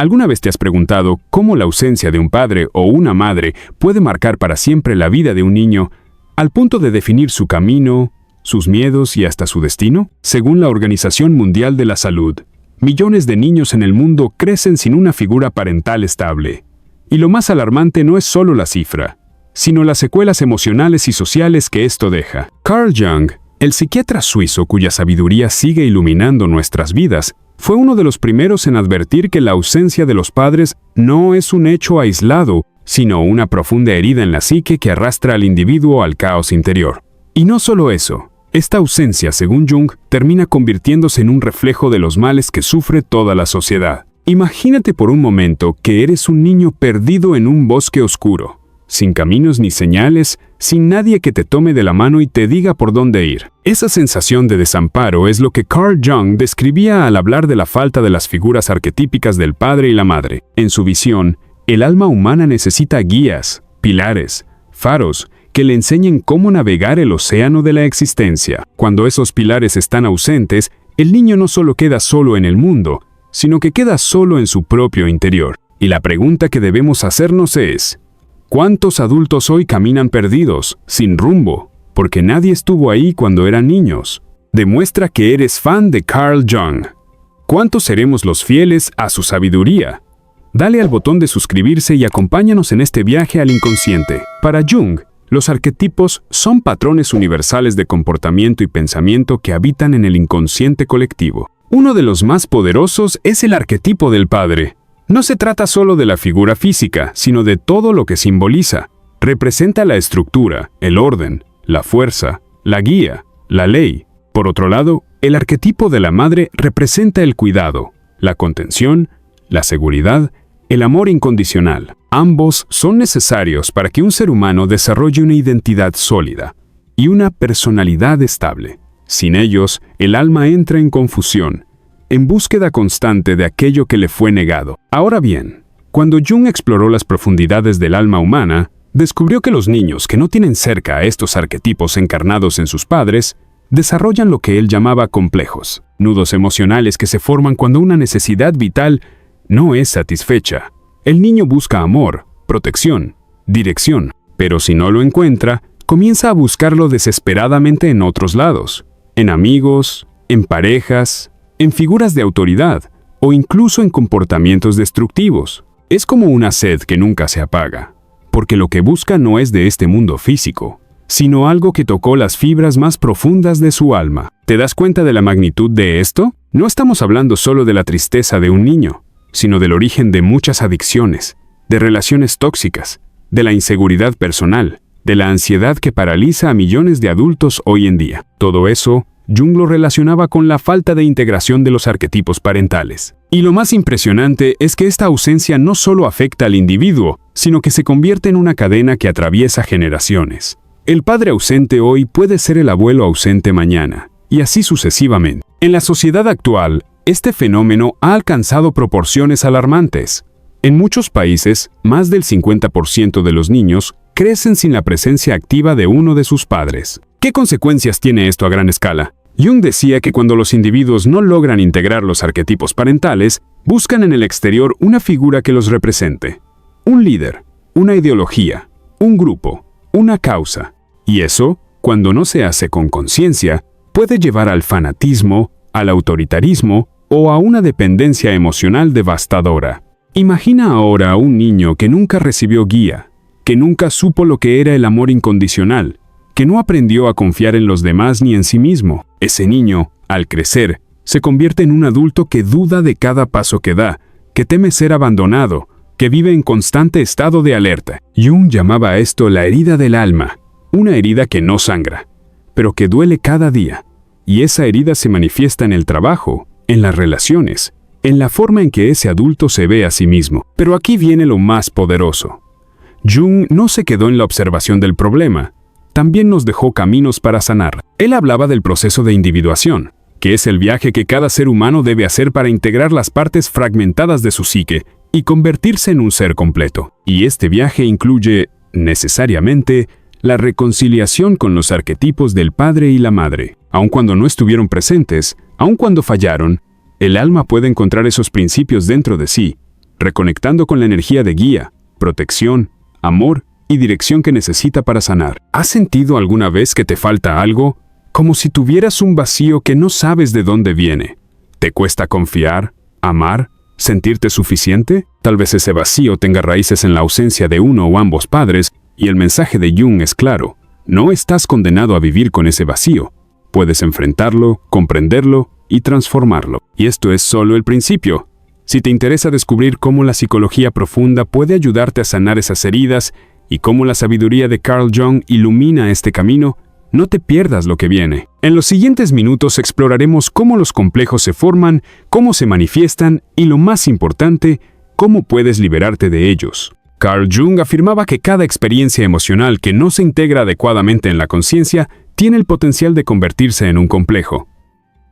¿Alguna vez te has preguntado cómo la ausencia de un padre o una madre puede marcar para siempre la vida de un niño, al punto de definir su camino, sus miedos y hasta su destino? Según la Organización Mundial de la Salud, millones de niños en el mundo crecen sin una figura parental estable. Y lo más alarmante no es solo la cifra, sino las secuelas emocionales y sociales que esto deja. Carl Jung, el psiquiatra suizo cuya sabiduría sigue iluminando nuestras vidas, fue uno de los primeros en advertir que la ausencia de los padres no es un hecho aislado, sino una profunda herida en la psique que arrastra al individuo al caos interior. Y no solo eso, esta ausencia, según Jung, termina convirtiéndose en un reflejo de los males que sufre toda la sociedad. Imagínate por un momento que eres un niño perdido en un bosque oscuro, sin caminos ni señales, sin nadie que te tome de la mano y te diga por dónde ir. Esa sensación de desamparo es lo que Carl Jung describía al hablar de la falta de las figuras arquetípicas del padre y la madre. En su visión, el alma humana necesita guías, pilares, faros, que le enseñen cómo navegar el océano de la existencia. Cuando esos pilares están ausentes, el niño no solo queda solo en el mundo, sino que queda solo en su propio interior. Y la pregunta que debemos hacernos es: ¿cuántos adultos hoy caminan perdidos, sin rumbo, porque nadie estuvo ahí cuando eran niños? Demuestra que eres fan de Carl Jung. ¿Cuántos seremos los fieles a su sabiduría? Dale al botón de suscribirse y acompáñanos en este viaje al inconsciente. Para Jung, los arquetipos son patrones universales de comportamiento y pensamiento que habitan en el inconsciente colectivo. Uno de los más poderosos es el arquetipo del padre. No se trata solo de la figura física, sino de todo lo que simboliza. Representa la estructura, el orden, la fuerza, la guía, la ley. Por otro lado, el arquetipo de la madre representa el cuidado, la contención, la seguridad, el amor incondicional. Ambos son necesarios para que un ser humano desarrolle una identidad sólida y una personalidad estable. Sin ellos, el alma entra en confusión, en búsqueda constante de aquello que le fue negado. Ahora bien, cuando Jung exploró las profundidades del alma humana, descubrió que los niños que no tienen cerca a estos arquetipos encarnados en sus padres, desarrollan lo que él llamaba complejos, nudos emocionales que se forman cuando una necesidad vital no es satisfecha. El niño busca amor, protección, dirección, pero si no lo encuentra, comienza a buscarlo desesperadamente en otros lados, en amigos, en parejas, en figuras de autoridad o incluso en comportamientos destructivos. Es como una sed que nunca se apaga, porque lo que busca no es de este mundo físico, sino algo que tocó las fibras más profundas de su alma. ¿Te das cuenta de la magnitud de esto? No estamos hablando solo de la tristeza de un niño, sino del origen de muchas adicciones, de relaciones tóxicas, de la inseguridad personal, de la ansiedad que paraliza a millones de adultos hoy en día. Todo eso, Jung lo relacionaba con la falta de integración de los arquetipos parentales. Y lo más impresionante es que esta ausencia no solo afecta al individuo, sino que se convierte en una cadena que atraviesa generaciones. El padre ausente hoy puede ser el abuelo ausente mañana, y así sucesivamente. En la sociedad actual, este fenómeno ha alcanzado proporciones alarmantes. En muchos países, más del 50% de los niños crecen sin la presencia activa de uno de sus padres. ¿Qué consecuencias tiene esto a gran escala? Jung decía que cuando los individuos no logran integrar los arquetipos parentales, buscan en el exterior una figura que los represente. Un líder, una ideología, un grupo, una causa. Y eso, cuando no se hace con conciencia, puede llevar al fanatismo, al autoritarismo o a una dependencia emocional devastadora. Imagina ahora a un niño que nunca recibió guía, que nunca supo lo que era el amor incondicional, que no aprendió a confiar en los demás ni en sí mismo. Ese niño, al crecer, se convierte en un adulto que duda de cada paso que da, que teme ser abandonado, que vive en constante estado de alerta. Jung llamaba a esto la herida del alma, una herida que no sangra, pero que duele cada día. Y esa herida se manifiesta en el trabajo, en las relaciones, en la forma en que ese adulto se ve a sí mismo. Pero aquí viene lo más poderoso. Jung no se quedó en la observación del problema, también nos dejó caminos para sanar. Él hablaba del proceso de individuación, que es el viaje que cada ser humano debe hacer para integrar las partes fragmentadas de su psique y convertirse en un ser completo. Y este viaje incluye, necesariamente, la reconciliación con los arquetipos del padre y la madre. Aun cuando no estuvieron presentes, aun cuando fallaron, el alma puede encontrar esos principios dentro de sí, reconectando con la energía de guía, protección, amor y dirección que necesita para sanar. ¿Has sentido alguna vez que te falta algo? Como si tuvieras un vacío que no sabes de dónde viene. ¿Te cuesta confiar, amar, sentirte suficiente? Tal vez ese vacío tenga raíces en la ausencia de uno o ambos padres, y el mensaje de Jung es claro. No estás condenado a vivir con ese vacío. Puedes enfrentarlo, comprenderlo y transformarlo. Y esto es solo el principio. Si te interesa descubrir cómo la psicología profunda puede ayudarte a sanar esas heridas y cómo la sabiduría de Carl Jung ilumina este camino, no te pierdas lo que viene. En los siguientes minutos exploraremos cómo los complejos se forman, cómo se manifiestan y, lo más importante, cómo puedes liberarte de ellos. Carl Jung afirmaba que cada experiencia emocional que no se integra adecuadamente en la conciencia tiene el potencial de convertirse en un complejo.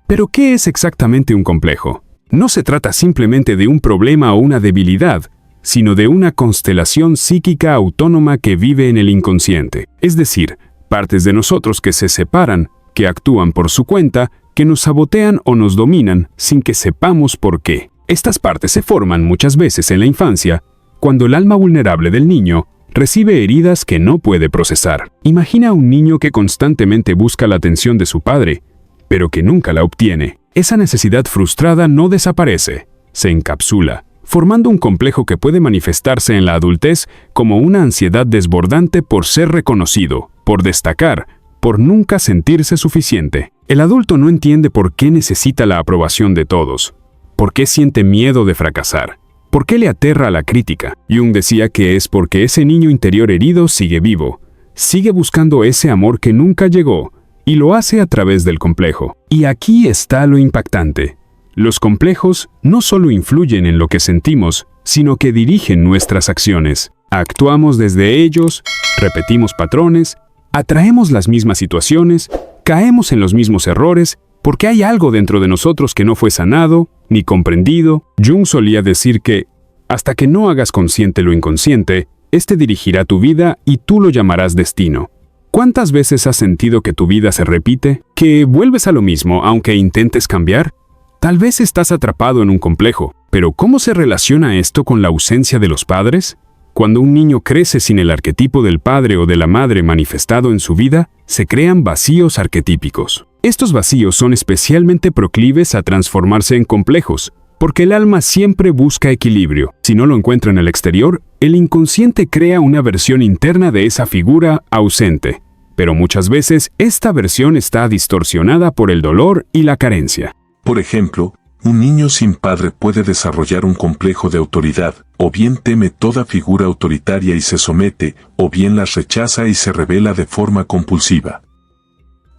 ¿Pero qué es exactamente un complejo? No se trata simplemente de un problema o una debilidad, sino de una constelación psíquica autónoma que vive en el inconsciente. Es decir, partes de nosotros que se separan, que actúan por su cuenta, que nos sabotean o nos dominan sin que sepamos por qué. Estas partes se forman muchas veces en la infancia, cuando el alma vulnerable del niño recibe heridas que no puede procesar. Imagina a un niño que constantemente busca la atención de su padre, pero que nunca la obtiene. Esa necesidad frustrada no desaparece, se encapsula, formando un complejo que puede manifestarse en la adultez como una ansiedad desbordante por ser reconocido, por destacar, por nunca sentirse suficiente. El adulto no entiende por qué necesita la aprobación de todos, por qué siente miedo de fracasar, por qué le aterra la crítica. Jung decía que es porque ese niño interior herido sigue vivo, sigue buscando ese amor que nunca llegó, y lo hace a través del complejo. Y aquí está lo impactante. Los complejos no solo influyen en lo que sentimos, sino que dirigen nuestras acciones. Actuamos desde ellos, repetimos patrones, atraemos las mismas situaciones, caemos en los mismos errores, porque hay algo dentro de nosotros que no fue sanado, ni comprendido. Jung solía decir que, hasta que no hagas consciente lo inconsciente, este dirigirá tu vida y tú lo llamarás destino. ¿Cuántas veces has sentido que tu vida se repite? ¿Que vuelves a lo mismo aunque intentes cambiar? Tal vez estás atrapado en un complejo, pero ¿cómo se relaciona esto con la ausencia de los padres? Cuando un niño crece sin el arquetipo del padre o de la madre manifestado en su vida, se crean vacíos arquetípicos. Estos vacíos son especialmente proclives a transformarse en complejos, porque el alma siempre busca equilibrio. Si no lo encuentra en el exterior, el inconsciente crea una versión interna de esa figura ausente. Pero muchas veces esta versión está distorsionada por el dolor y la carencia. Por ejemplo, un niño sin padre puede desarrollar un complejo de autoridad, o bien teme toda figura autoritaria y se somete, o bien las rechaza y se rebela de forma compulsiva.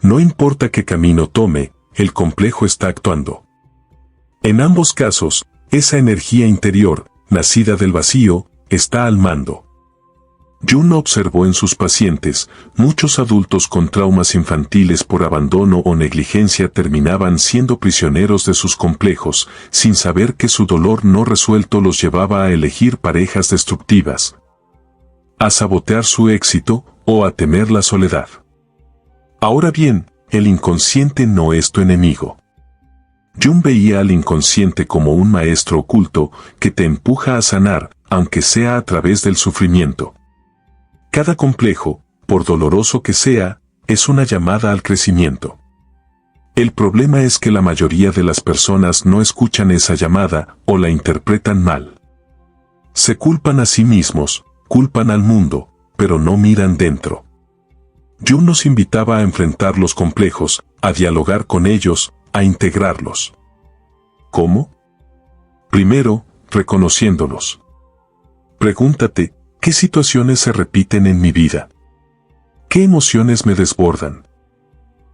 No importa qué camino tome, el complejo está actuando. En ambos casos, esa energía interior, nacida del vacío, está al mando. Jung observó en sus pacientes, muchos adultos con traumas infantiles por abandono o negligencia terminaban siendo prisioneros de sus complejos, sin saber que su dolor no resuelto los llevaba a elegir parejas destructivas, a sabotear su éxito o a temer la soledad. Ahora bien, el inconsciente no es tu enemigo. Jung veía al inconsciente como un maestro oculto que te empuja a sanar, aunque sea a través del sufrimiento. Cada complejo, por doloroso que sea, es una llamada al crecimiento. El problema es que la mayoría de las personas no escuchan esa llamada o la interpretan mal. Se culpan a sí mismos, culpan al mundo, pero no miran dentro. Jung nos invitaba a enfrentar los complejos, a dialogar con ellos, a integrarlos. ¿Cómo? Primero, reconociéndolos. Pregúntate, ¿qué situaciones se repiten en mi vida? ¿Qué emociones me desbordan?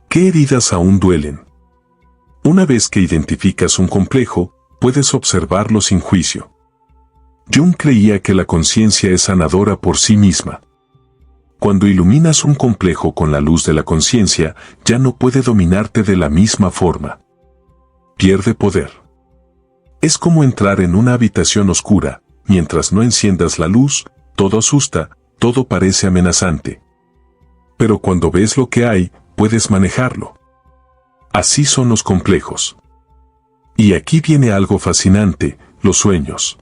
¿Qué heridas aún duelen? Una vez que identificas un complejo, puedes observarlo sin juicio. Jung creía que la conciencia es sanadora por sí misma. Cuando iluminas un complejo con la luz de la conciencia, ya no puede dominarte de la misma forma. Pierde poder. Es como entrar en una habitación oscura, mientras no enciendas la luz, todo asusta, todo parece amenazante. Pero cuando ves lo que hay, puedes manejarlo. Así son los complejos. Y aquí viene algo fascinante, los sueños.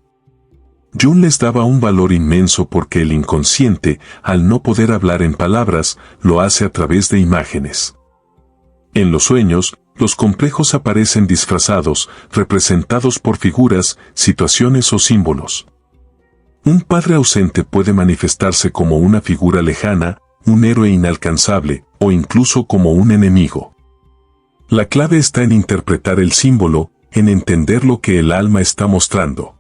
Jung les daba un valor inmenso porque el inconsciente, al no poder hablar en palabras, lo hace a través de imágenes. En los sueños, los complejos aparecen disfrazados, representados por figuras, situaciones o símbolos. Un padre ausente puede manifestarse como una figura lejana, un héroe inalcanzable, o incluso como un enemigo. La clave está en interpretar el símbolo, en entender lo que el alma está mostrando.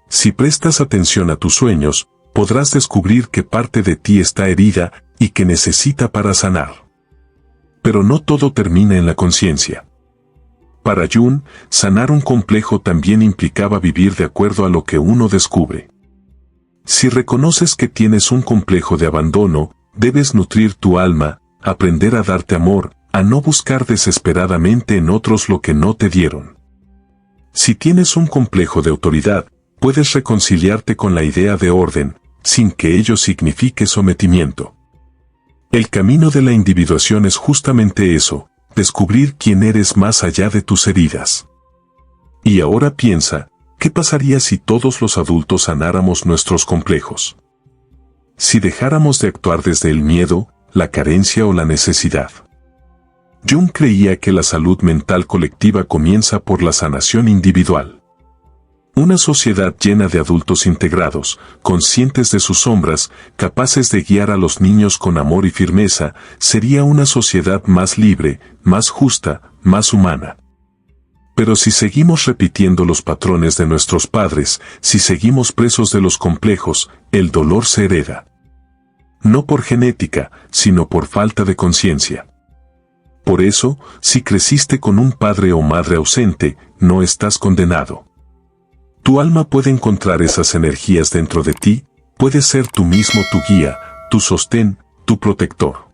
Si prestas atención a tus sueños, podrás descubrir qué parte de ti está herida y que necesita para sanar. Pero no todo termina en la conciencia. Para Jung, sanar un complejo también implicaba vivir de acuerdo a lo que uno descubre. Si reconoces que tienes un complejo de abandono, debes nutrir tu alma, aprender a darte amor, a no buscar desesperadamente en otros lo que no te dieron. Si tienes un complejo de autoridad, puedes reconciliarte con la idea de orden, sin que ello signifique sometimiento. El camino de la individuación es justamente eso, descubrir quién eres más allá de tus heridas. Y ahora piensa, ¿qué pasaría si todos los adultos sanáramos nuestros complejos? Si dejáramos de actuar desde el miedo, la carencia o la necesidad. Jung creía que la salud mental colectiva comienza por la sanación individual. Una sociedad llena de adultos integrados, conscientes de sus sombras, capaces de guiar a los niños con amor y firmeza, sería una sociedad más libre, más justa, más humana. Pero si seguimos repitiendo los patrones de nuestros padres, si seguimos presos de los complejos, el dolor se hereda. No por genética, sino por falta de conciencia. Por eso, si creciste con un padre o madre ausente, no estás condenado. Tu alma puede encontrar esas energías dentro de ti, puedes ser tú mismo tu guía, tu sostén, tu protector.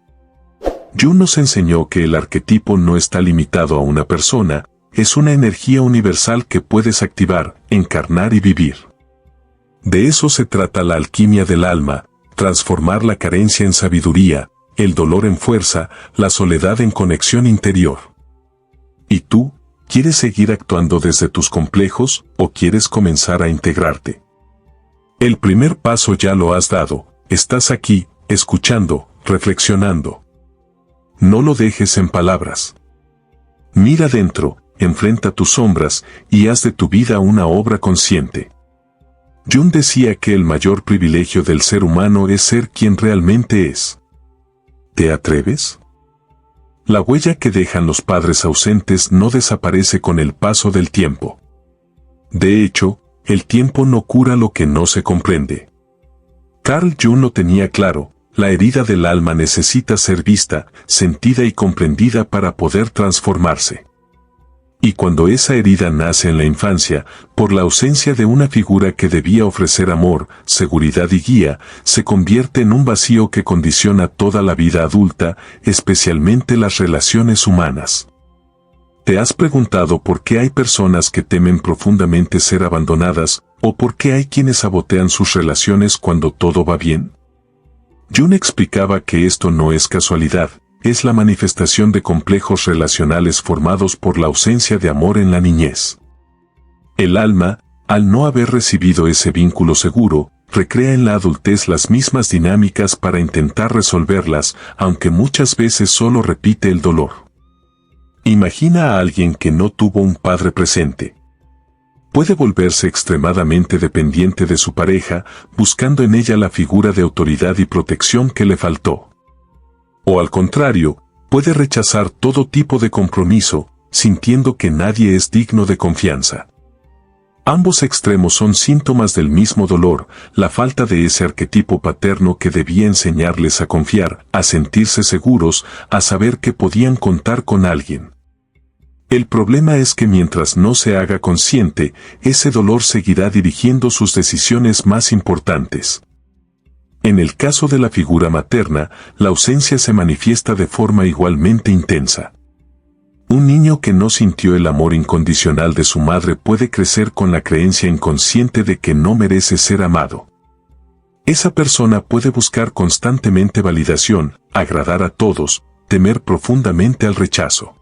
Jung nos enseñó que el arquetipo no está limitado a una persona, es una energía universal que puedes activar, encarnar y vivir. De eso se trata la alquimia del alma, transformar la carencia en sabiduría, el dolor en fuerza, la soledad en conexión interior. ¿Y tú? ¿Quieres seguir actuando desde tus complejos o quieres comenzar a integrarte? El primer paso ya lo has dado, estás aquí, escuchando, reflexionando. No lo dejes en palabras. Mira dentro, enfrenta tus sombras y haz de tu vida una obra consciente. Jung decía que el mayor privilegio del ser humano es ser quien realmente es. ¿Te atreves? La huella que dejan los padres ausentes no desaparece con el paso del tiempo. De hecho, el tiempo no cura lo que no se comprende. Carl Jung lo tenía claro, la herida del alma necesita ser vista, sentida y comprendida para poder transformarse. Y cuando esa herida nace en la infancia, por la ausencia de una figura que debía ofrecer amor, seguridad y guía, se convierte en un vacío que condiciona toda la vida adulta, especialmente las relaciones humanas. ¿Te has preguntado por qué hay personas que temen profundamente ser abandonadas, o por qué hay quienes sabotean sus relaciones cuando todo va bien? Jung explicaba que esto no es casualidad, es la manifestación de complejos relacionales formados por la ausencia de amor en la niñez. El alma, al no haber recibido ese vínculo seguro, recrea en la adultez las mismas dinámicas para intentar resolverlas, aunque muchas veces solo repite el dolor. Imagina a alguien que no tuvo un padre presente. Puede volverse extremadamente dependiente de su pareja, buscando en ella la figura de autoridad y protección que le faltó. O al contrario, puede rechazar todo tipo de compromiso, sintiendo que nadie es digno de confianza. Ambos extremos son síntomas del mismo dolor, la falta de ese arquetipo paterno que debía enseñarles a confiar, a sentirse seguros, a saber que podían contar con alguien. El problema es que mientras no se haga consciente, ese dolor seguirá dirigiendo sus decisiones más importantes. En el caso de la figura materna, la ausencia se manifiesta de forma igualmente intensa. Un niño que no sintió el amor incondicional de su madre puede crecer con la creencia inconsciente de que no merece ser amado. Esa persona puede buscar constantemente validación, agradar a todos, temer profundamente al rechazo.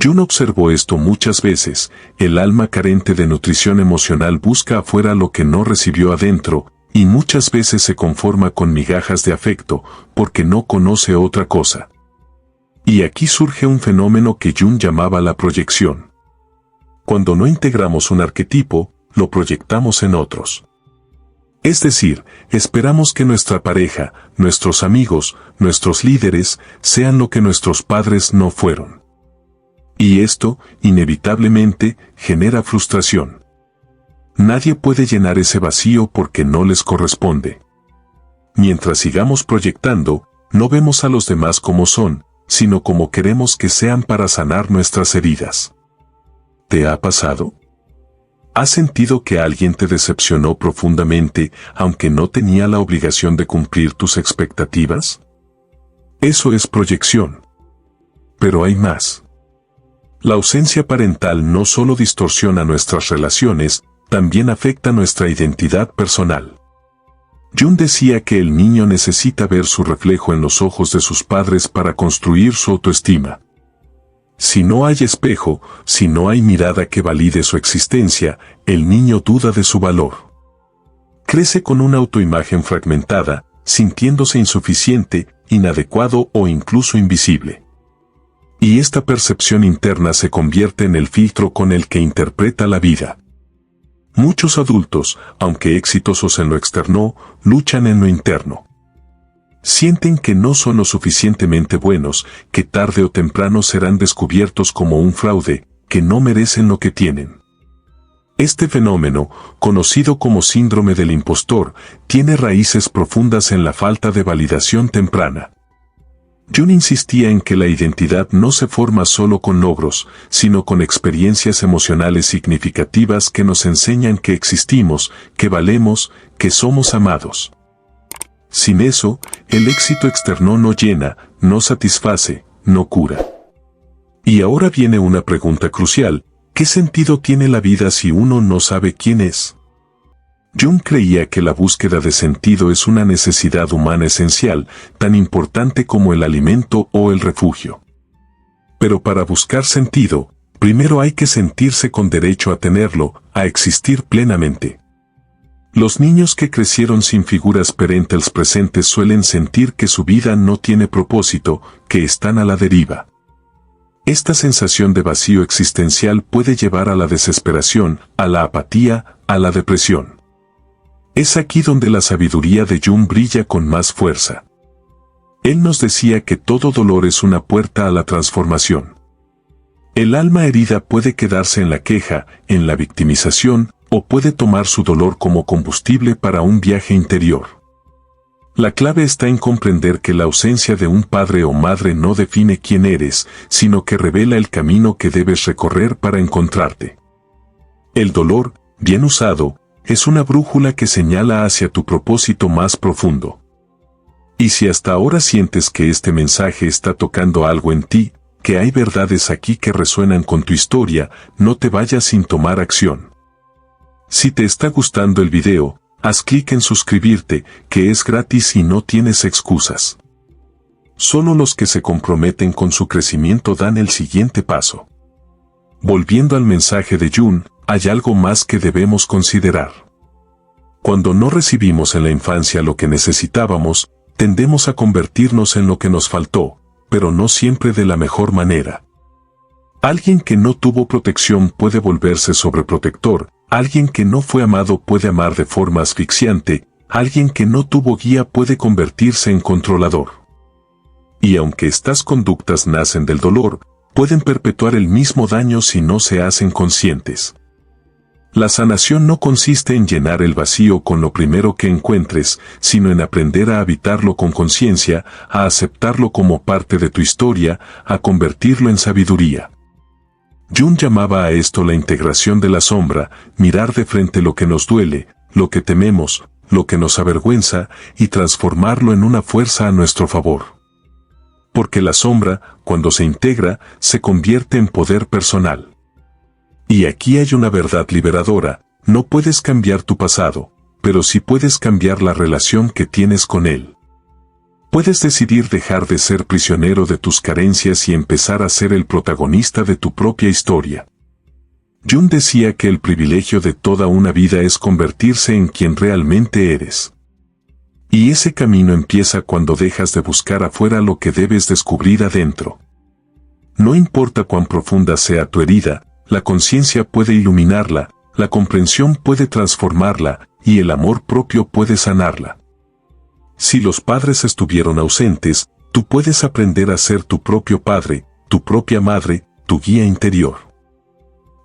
Jung observó esto muchas veces. El alma carente de nutrición emocional busca afuera lo que no recibió adentro, y muchas veces se conforma con migajas de afecto, porque no conoce otra cosa. Y aquí surge un fenómeno que Jung llamaba la proyección. Cuando no integramos un arquetipo, lo proyectamos en otros. Es decir, esperamos que nuestra pareja, nuestros amigos, nuestros líderes, sean lo que nuestros padres no fueron. Y esto, inevitablemente, genera frustración. Nadie puede llenar ese vacío porque no les corresponde. Mientras sigamos proyectando, no vemos a los demás como son, sino como queremos que sean para sanar nuestras heridas. ¿Te ha pasado? ¿Has sentido que alguien te decepcionó profundamente, aunque no tenía la obligación de cumplir tus expectativas? Eso es proyección. Pero hay más. La ausencia parental no solo distorsiona nuestras relaciones, también afecta nuestra identidad personal. Jung decía que el niño necesita ver su reflejo en los ojos de sus padres para construir su autoestima. Si no hay espejo, si no hay mirada que valide su existencia, el niño duda de su valor. Crece con una autoimagen fragmentada, sintiéndose insuficiente, inadecuado o incluso invisible. Y esta percepción interna se convierte en el filtro con el que interpreta la vida. Muchos adultos, aunque exitosos en lo externo, luchan en lo interno. Sienten que no son lo suficientemente buenos, que tarde o temprano serán descubiertos como un fraude, que no merecen lo que tienen. Este fenómeno, conocido como síndrome del impostor, tiene raíces profundas en la falta de validación temprana. Jung insistía en que la identidad no se forma solo con logros, sino con experiencias emocionales significativas que nos enseñan que existimos, que valemos, que somos amados. Sin eso, el éxito externo no llena, no satisface, no cura. Y ahora viene una pregunta crucial: ¿qué sentido tiene la vida si uno no sabe quién es? Jung creía que la búsqueda de sentido es una necesidad humana esencial, tan importante como el alimento o el refugio. Pero para buscar sentido, primero hay que sentirse con derecho a tenerlo, a existir plenamente. Los niños que crecieron sin figuras parentales presentes suelen sentir que su vida no tiene propósito, que están a la deriva. Esta sensación de vacío existencial puede llevar a la desesperación, a la apatía, a la depresión. Es aquí donde la sabiduría de Jung brilla con más fuerza. Él nos decía que todo dolor es una puerta a la transformación. El alma herida puede quedarse en la queja, en la victimización, o puede tomar su dolor como combustible para un viaje interior. La clave está en comprender que la ausencia de un padre o madre no define quién eres, sino que revela el camino que debes recorrer para encontrarte. El dolor, bien usado, es una brújula que señala hacia tu propósito más profundo. Y si hasta ahora sientes que este mensaje está tocando algo en ti, que hay verdades aquí que resuenan con tu historia, no te vayas sin tomar acción. Si te está gustando el video, haz clic en suscribirte, que es gratis y no tienes excusas. Solo los que se comprometen con su crecimiento dan el siguiente paso. Volviendo al mensaje de Jung, hay algo más que debemos considerar. Cuando no recibimos en la infancia lo que necesitábamos, tendemos a convertirnos en lo que nos faltó, pero no siempre de la mejor manera. Alguien que no tuvo protección puede volverse sobreprotector, alguien que no fue amado puede amar de forma asfixiante, alguien que no tuvo guía puede convertirse en controlador. Y aunque estas conductas nacen del dolor, pueden perpetuar el mismo daño si no se hacen conscientes. La sanación no consiste en llenar el vacío con lo primero que encuentres, sino en aprender a habitarlo con conciencia, a aceptarlo como parte de tu historia, a convertirlo en sabiduría. Jung llamaba a esto la integración de la sombra, mirar de frente lo que nos duele, lo que tememos, lo que nos avergüenza, y transformarlo en una fuerza a nuestro favor. Porque la sombra, cuando se integra, se convierte en poder personal. Y aquí hay una verdad liberadora: no puedes cambiar tu pasado, pero sí puedes cambiar la relación que tienes con él. Puedes decidir dejar de ser prisionero de tus carencias y empezar a ser el protagonista de tu propia historia. Jung decía que el privilegio de toda una vida es convertirse en quien realmente eres. Y ese camino empieza cuando dejas de buscar afuera lo que debes descubrir adentro. No importa cuán profunda sea tu herida, la conciencia puede iluminarla, la comprensión puede transformarla, y el amor propio puede sanarla. Si los padres estuvieron ausentes, tú puedes aprender a ser tu propio padre, tu propia madre, tu guía interior.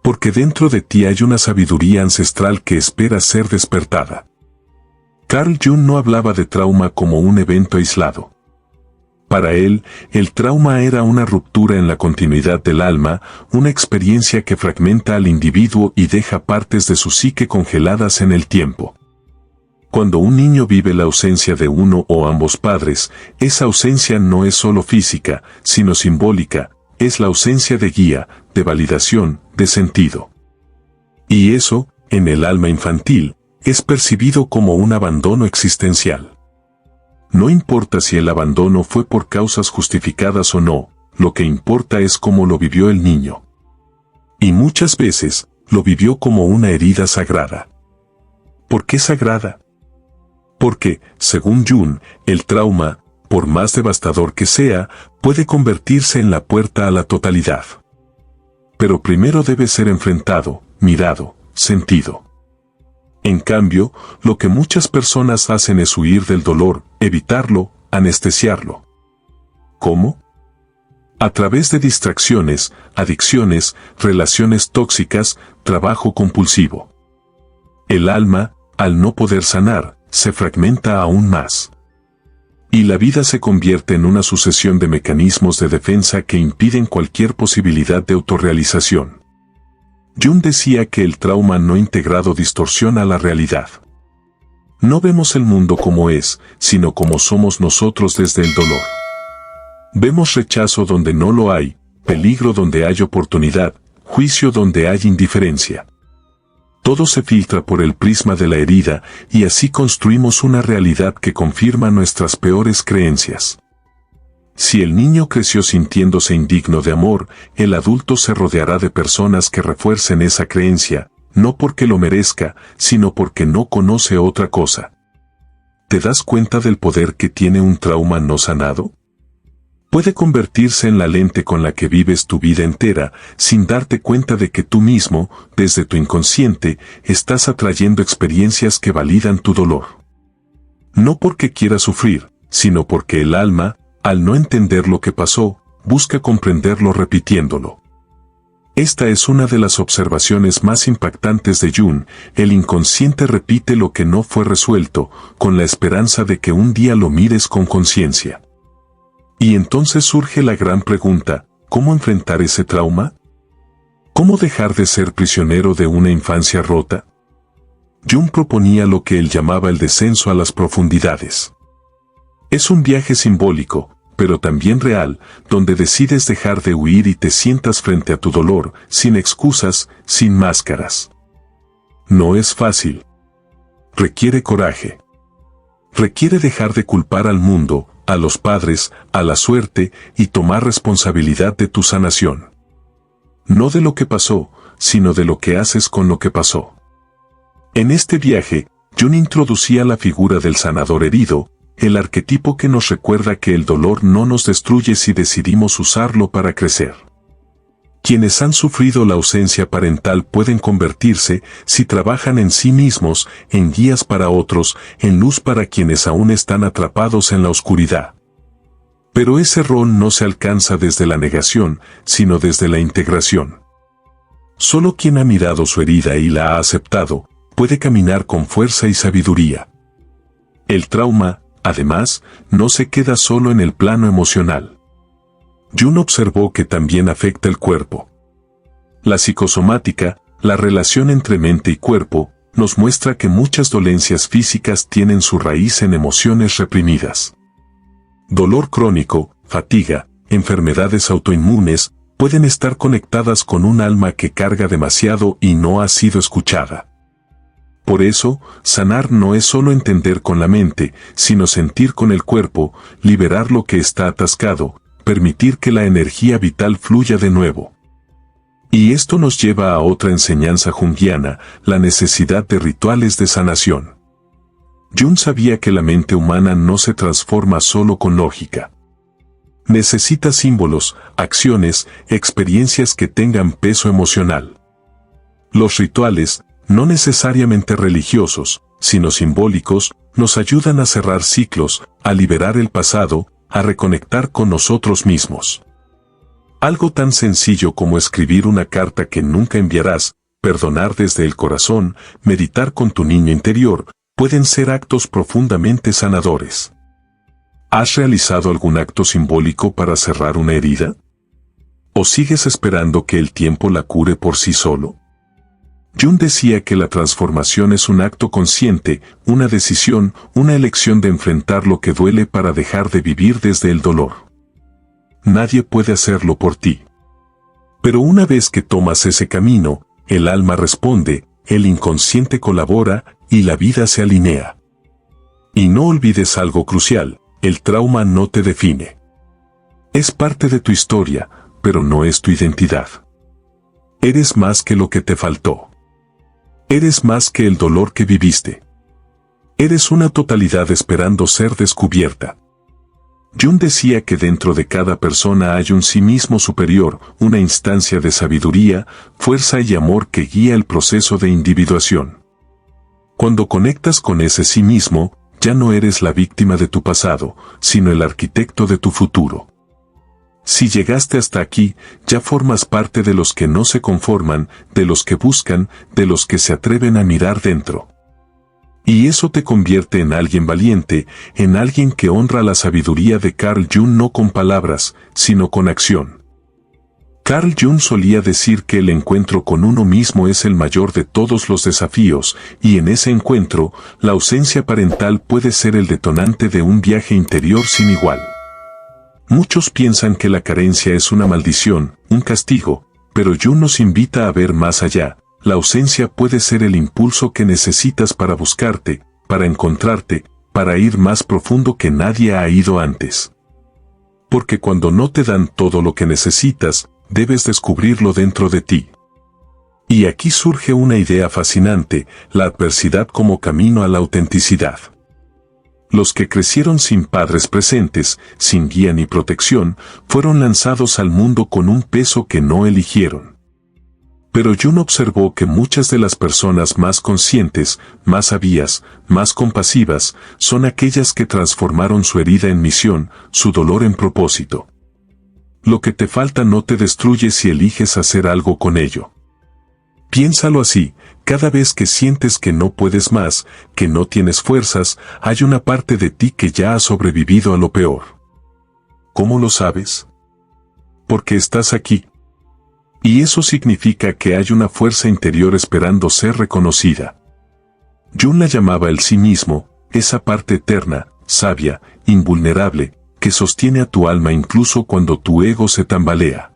Porque dentro de ti hay una sabiduría ancestral que espera ser despertada. Carl Jung no hablaba de trauma como un evento aislado. Para él, el trauma era una ruptura en la continuidad del alma, una experiencia que fragmenta al individuo y deja partes de su psique congeladas en el tiempo. Cuando un niño vive la ausencia de uno o ambos padres, esa ausencia no es solo física, sino simbólica, es la ausencia de guía, de validación, de sentido. Y eso, en el alma infantil, es percibido como un abandono existencial. No importa si el abandono fue por causas justificadas o no, lo que importa es cómo lo vivió el niño. Y muchas veces, lo vivió como una herida sagrada. ¿Por qué sagrada? Porque, según Jung, el trauma, por más devastador que sea, puede convertirse en la puerta a la totalidad. Pero primero debe ser enfrentado, mirado, sentido. En cambio, lo que muchas personas hacen es huir del dolor, evitarlo, anestesiarlo. ¿Cómo? A través de distracciones, adicciones, relaciones tóxicas, trabajo compulsivo. El alma, al no poder sanar, se fragmenta aún más. Y la vida se convierte en una sucesión de mecanismos de defensa que impiden cualquier posibilidad de autorrealización. Jung decía que el trauma no integrado distorsiona la realidad. No vemos el mundo como es, sino como somos nosotros desde el dolor. Vemos rechazo donde no lo hay, peligro donde hay oportunidad, juicio donde hay indiferencia. Todo se filtra por el prisma de la herida y así construimos una realidad que confirma nuestras peores creencias. Si el niño creció sintiéndose indigno de amor, el adulto se rodeará de personas que refuercen esa creencia, no porque lo merezca, sino porque no conoce otra cosa. ¿Te das cuenta del poder que tiene un trauma no sanado? Puede convertirse en la lente con la que vives tu vida entera, sin darte cuenta de que tú mismo, desde tu inconsciente, estás atrayendo experiencias que validan tu dolor. No porque quieras sufrir, sino porque el alma, al no entender lo que pasó, busca comprenderlo repitiéndolo. Esta es una de las observaciones más impactantes de Jung: el inconsciente repite lo que no fue resuelto, con la esperanza de que un día lo mires con conciencia. Y entonces surge la gran pregunta: ¿cómo enfrentar ese trauma? ¿Cómo dejar de ser prisionero de una infancia rota? Jung proponía lo que él llamaba el descenso a las profundidades. Es un viaje simbólico, pero también real, donde decides dejar de huir y te sientas frente a tu dolor, sin excusas, sin máscaras. No es fácil. Requiere coraje. Requiere dejar de culpar al mundo, a los padres, a la suerte, y tomar responsabilidad de tu sanación. No de lo que pasó, sino de lo que haces con lo que pasó. En este viaje, Jung introducía la figura del sanador herido, el arquetipo que nos recuerda que el dolor no nos destruye si decidimos usarlo para crecer. Quienes han sufrido la ausencia parental pueden convertirse, si trabajan en sí mismos, en guías para otros, en luz para quienes aún están atrapados en la oscuridad. Pero ese rol no se alcanza desde la negación, sino desde la integración. Solo quien ha mirado su herida y la ha aceptado, puede caminar con fuerza y sabiduría. El trauma, además, no se queda solo en el plano emocional. Jung observó que también afecta el cuerpo. La psicosomática, la relación entre mente y cuerpo, nos muestra que muchas dolencias físicas tienen su raíz en emociones reprimidas. Dolor crónico, fatiga, enfermedades autoinmunes, pueden estar conectadas con un alma que carga demasiado y no ha sido escuchada. Por eso, sanar no es solo entender con la mente, sino sentir con el cuerpo, liberar lo que está atascado, permitir que la energía vital fluya de nuevo. Y esto nos lleva a otra enseñanza junguiana, la necesidad de rituales de sanación. Jung sabía que la mente humana no se transforma solo con lógica. Necesita símbolos, acciones, experiencias que tengan peso emocional. Los rituales, no necesariamente religiosos, sino simbólicos, nos ayudan a cerrar ciclos, a liberar el pasado, a reconectar con nosotros mismos. Algo tan sencillo como escribir una carta que nunca enviarás, perdonar desde el corazón, meditar con tu niño interior, pueden ser actos profundamente sanadores. ¿Has realizado algún acto simbólico para cerrar una herida? ¿O sigues esperando que el tiempo la cure por sí solo? Jung decía que la transformación es un acto consciente, una decisión, una elección de enfrentar lo que duele para dejar de vivir desde el dolor. Nadie puede hacerlo por ti. Pero una vez que tomas ese camino, el alma responde, el inconsciente colabora y la vida se alinea. Y no olvides algo crucial, el trauma no te define. Es parte de tu historia, pero no es tu identidad. Eres más que lo que te faltó. Eres más que el dolor que viviste. Eres una totalidad esperando ser descubierta. Jung decía que dentro de cada persona hay un sí mismo superior, una instancia de sabiduría, fuerza y amor que guía el proceso de individuación. Cuando conectas con ese sí mismo, ya no eres la víctima de tu pasado, sino el arquitecto de tu futuro. Si llegaste hasta aquí, ya formas parte de los que no se conforman, de los que buscan, de los que se atreven a mirar dentro. Y eso te convierte en alguien valiente, en alguien que honra la sabiduría de Carl Jung no con palabras, sino con acción. Carl Jung solía decir que el encuentro con uno mismo es el mayor de todos los desafíos, y en ese encuentro, la ausencia parental puede ser el detonante de un viaje interior sin igual. Muchos piensan que la carencia es una maldición, un castigo, pero Jung nos invita a ver más allá. La ausencia puede ser el impulso que necesitas para buscarte, para encontrarte, para ir más profundo que nadie ha ido antes. Porque cuando no te dan todo lo que necesitas, debes descubrirlo dentro de ti. Y aquí surge una idea fascinante, la adversidad como camino a la autenticidad. Los que crecieron sin padres presentes, sin guía ni protección, fueron lanzados al mundo con un peso que no eligieron. Pero Jung observó que muchas de las personas más conscientes, más sabias, más compasivas, son aquellas que transformaron su herida en misión, su dolor en propósito. Lo que te falta no te destruye si eliges hacer algo con ello. Piénsalo así, cada vez que sientes que no puedes más, que no tienes fuerzas, hay una parte de ti que ya ha sobrevivido a lo peor. ¿Cómo lo sabes? Porque estás aquí. Y eso significa que hay una fuerza interior esperando ser reconocida. Jung la llamaba el sí mismo, esa parte eterna, sabia, invulnerable, que sostiene a tu alma incluso cuando tu ego se tambalea.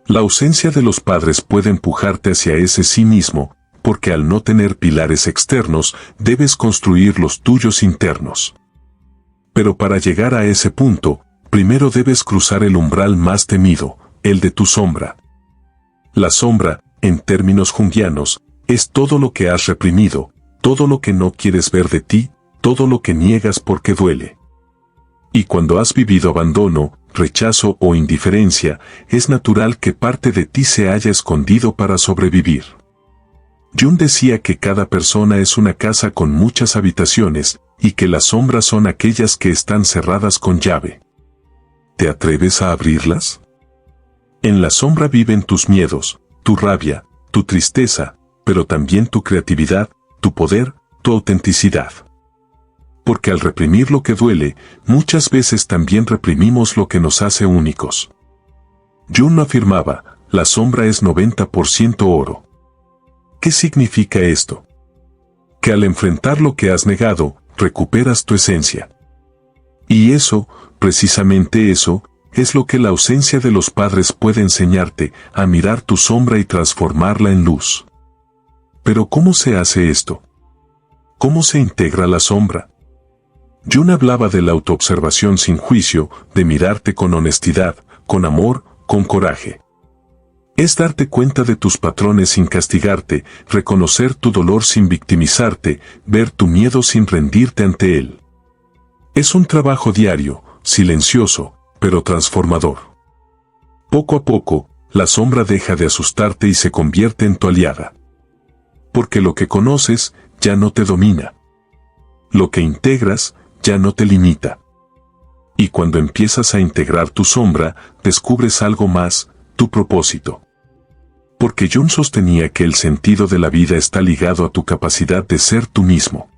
La ausencia de los padres puede empujarte hacia ese sí mismo, porque al no tener pilares externos, debes construir los tuyos internos. Pero para llegar a ese punto, primero debes cruzar el umbral más temido, el de tu sombra. La sombra, en términos junguianos, es todo lo que has reprimido, todo lo que no quieres ver de ti, todo lo que niegas porque duele. Y cuando has vivido abandono, rechazo o indiferencia, es natural que parte de ti se haya escondido para sobrevivir. Jung decía que cada persona es una casa con muchas habitaciones, y que las sombras son aquellas que están cerradas con llave. ¿Te atreves a abrirlas? En la sombra viven tus miedos, tu rabia, tu tristeza, pero también tu creatividad, tu poder, tu autenticidad. Porque al reprimir lo que duele, muchas veces también reprimimos lo que nos hace únicos. Jung afirmaba, la sombra es 90% oro. ¿Qué significa esto? Que al enfrentar lo que has negado, recuperas tu esencia. Y eso, precisamente eso, es lo que la ausencia de los padres puede enseñarte, a mirar tu sombra y transformarla en luz. Pero ¿cómo se hace esto? ¿Cómo se integra la sombra? Jung hablaba de la autoobservación sin juicio, de mirarte con honestidad, con amor, con coraje. Es darte cuenta de tus patrones sin castigarte, reconocer tu dolor sin victimizarte, ver tu miedo sin rendirte ante él. Es un trabajo diario, silencioso, pero transformador. Poco a poco, la sombra deja de asustarte y se convierte en tu aliada. Porque lo que conoces ya no te domina. Lo que integras ya no te limita. Y cuando empiezas a integrar tu sombra, descubres algo más, tu propósito. Porque Jung sostenía que el sentido de la vida está ligado a tu capacidad de ser tú mismo.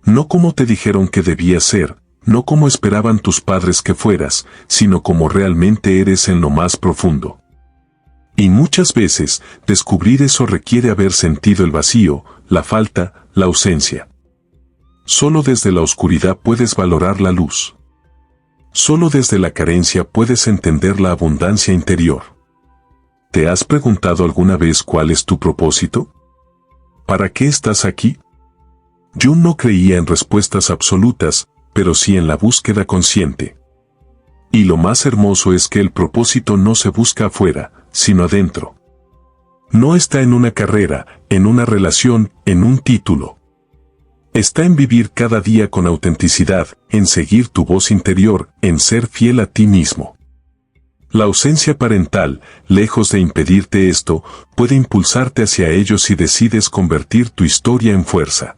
No como te dijeron que debías ser, no como esperaban tus padres que fueras, sino como realmente eres en lo más profundo. Y muchas veces, descubrir eso requiere haber sentido el vacío, la falta, la ausencia. Solo desde la oscuridad puedes valorar la luz. Solo desde la carencia puedes entender la abundancia interior. ¿Te has preguntado alguna vez cuál es tu propósito? ¿Para qué estás aquí? Jung no creía en respuestas absolutas, pero sí en la búsqueda consciente. Y lo más hermoso es que el propósito no se busca afuera, sino adentro. No está en una carrera, en una relación, en un título. Está en vivir cada día con autenticidad, en seguir tu voz interior, en ser fiel a ti mismo. La ausencia parental, lejos de impedirte esto, puede impulsarte hacia ello si decides convertir tu historia en fuerza.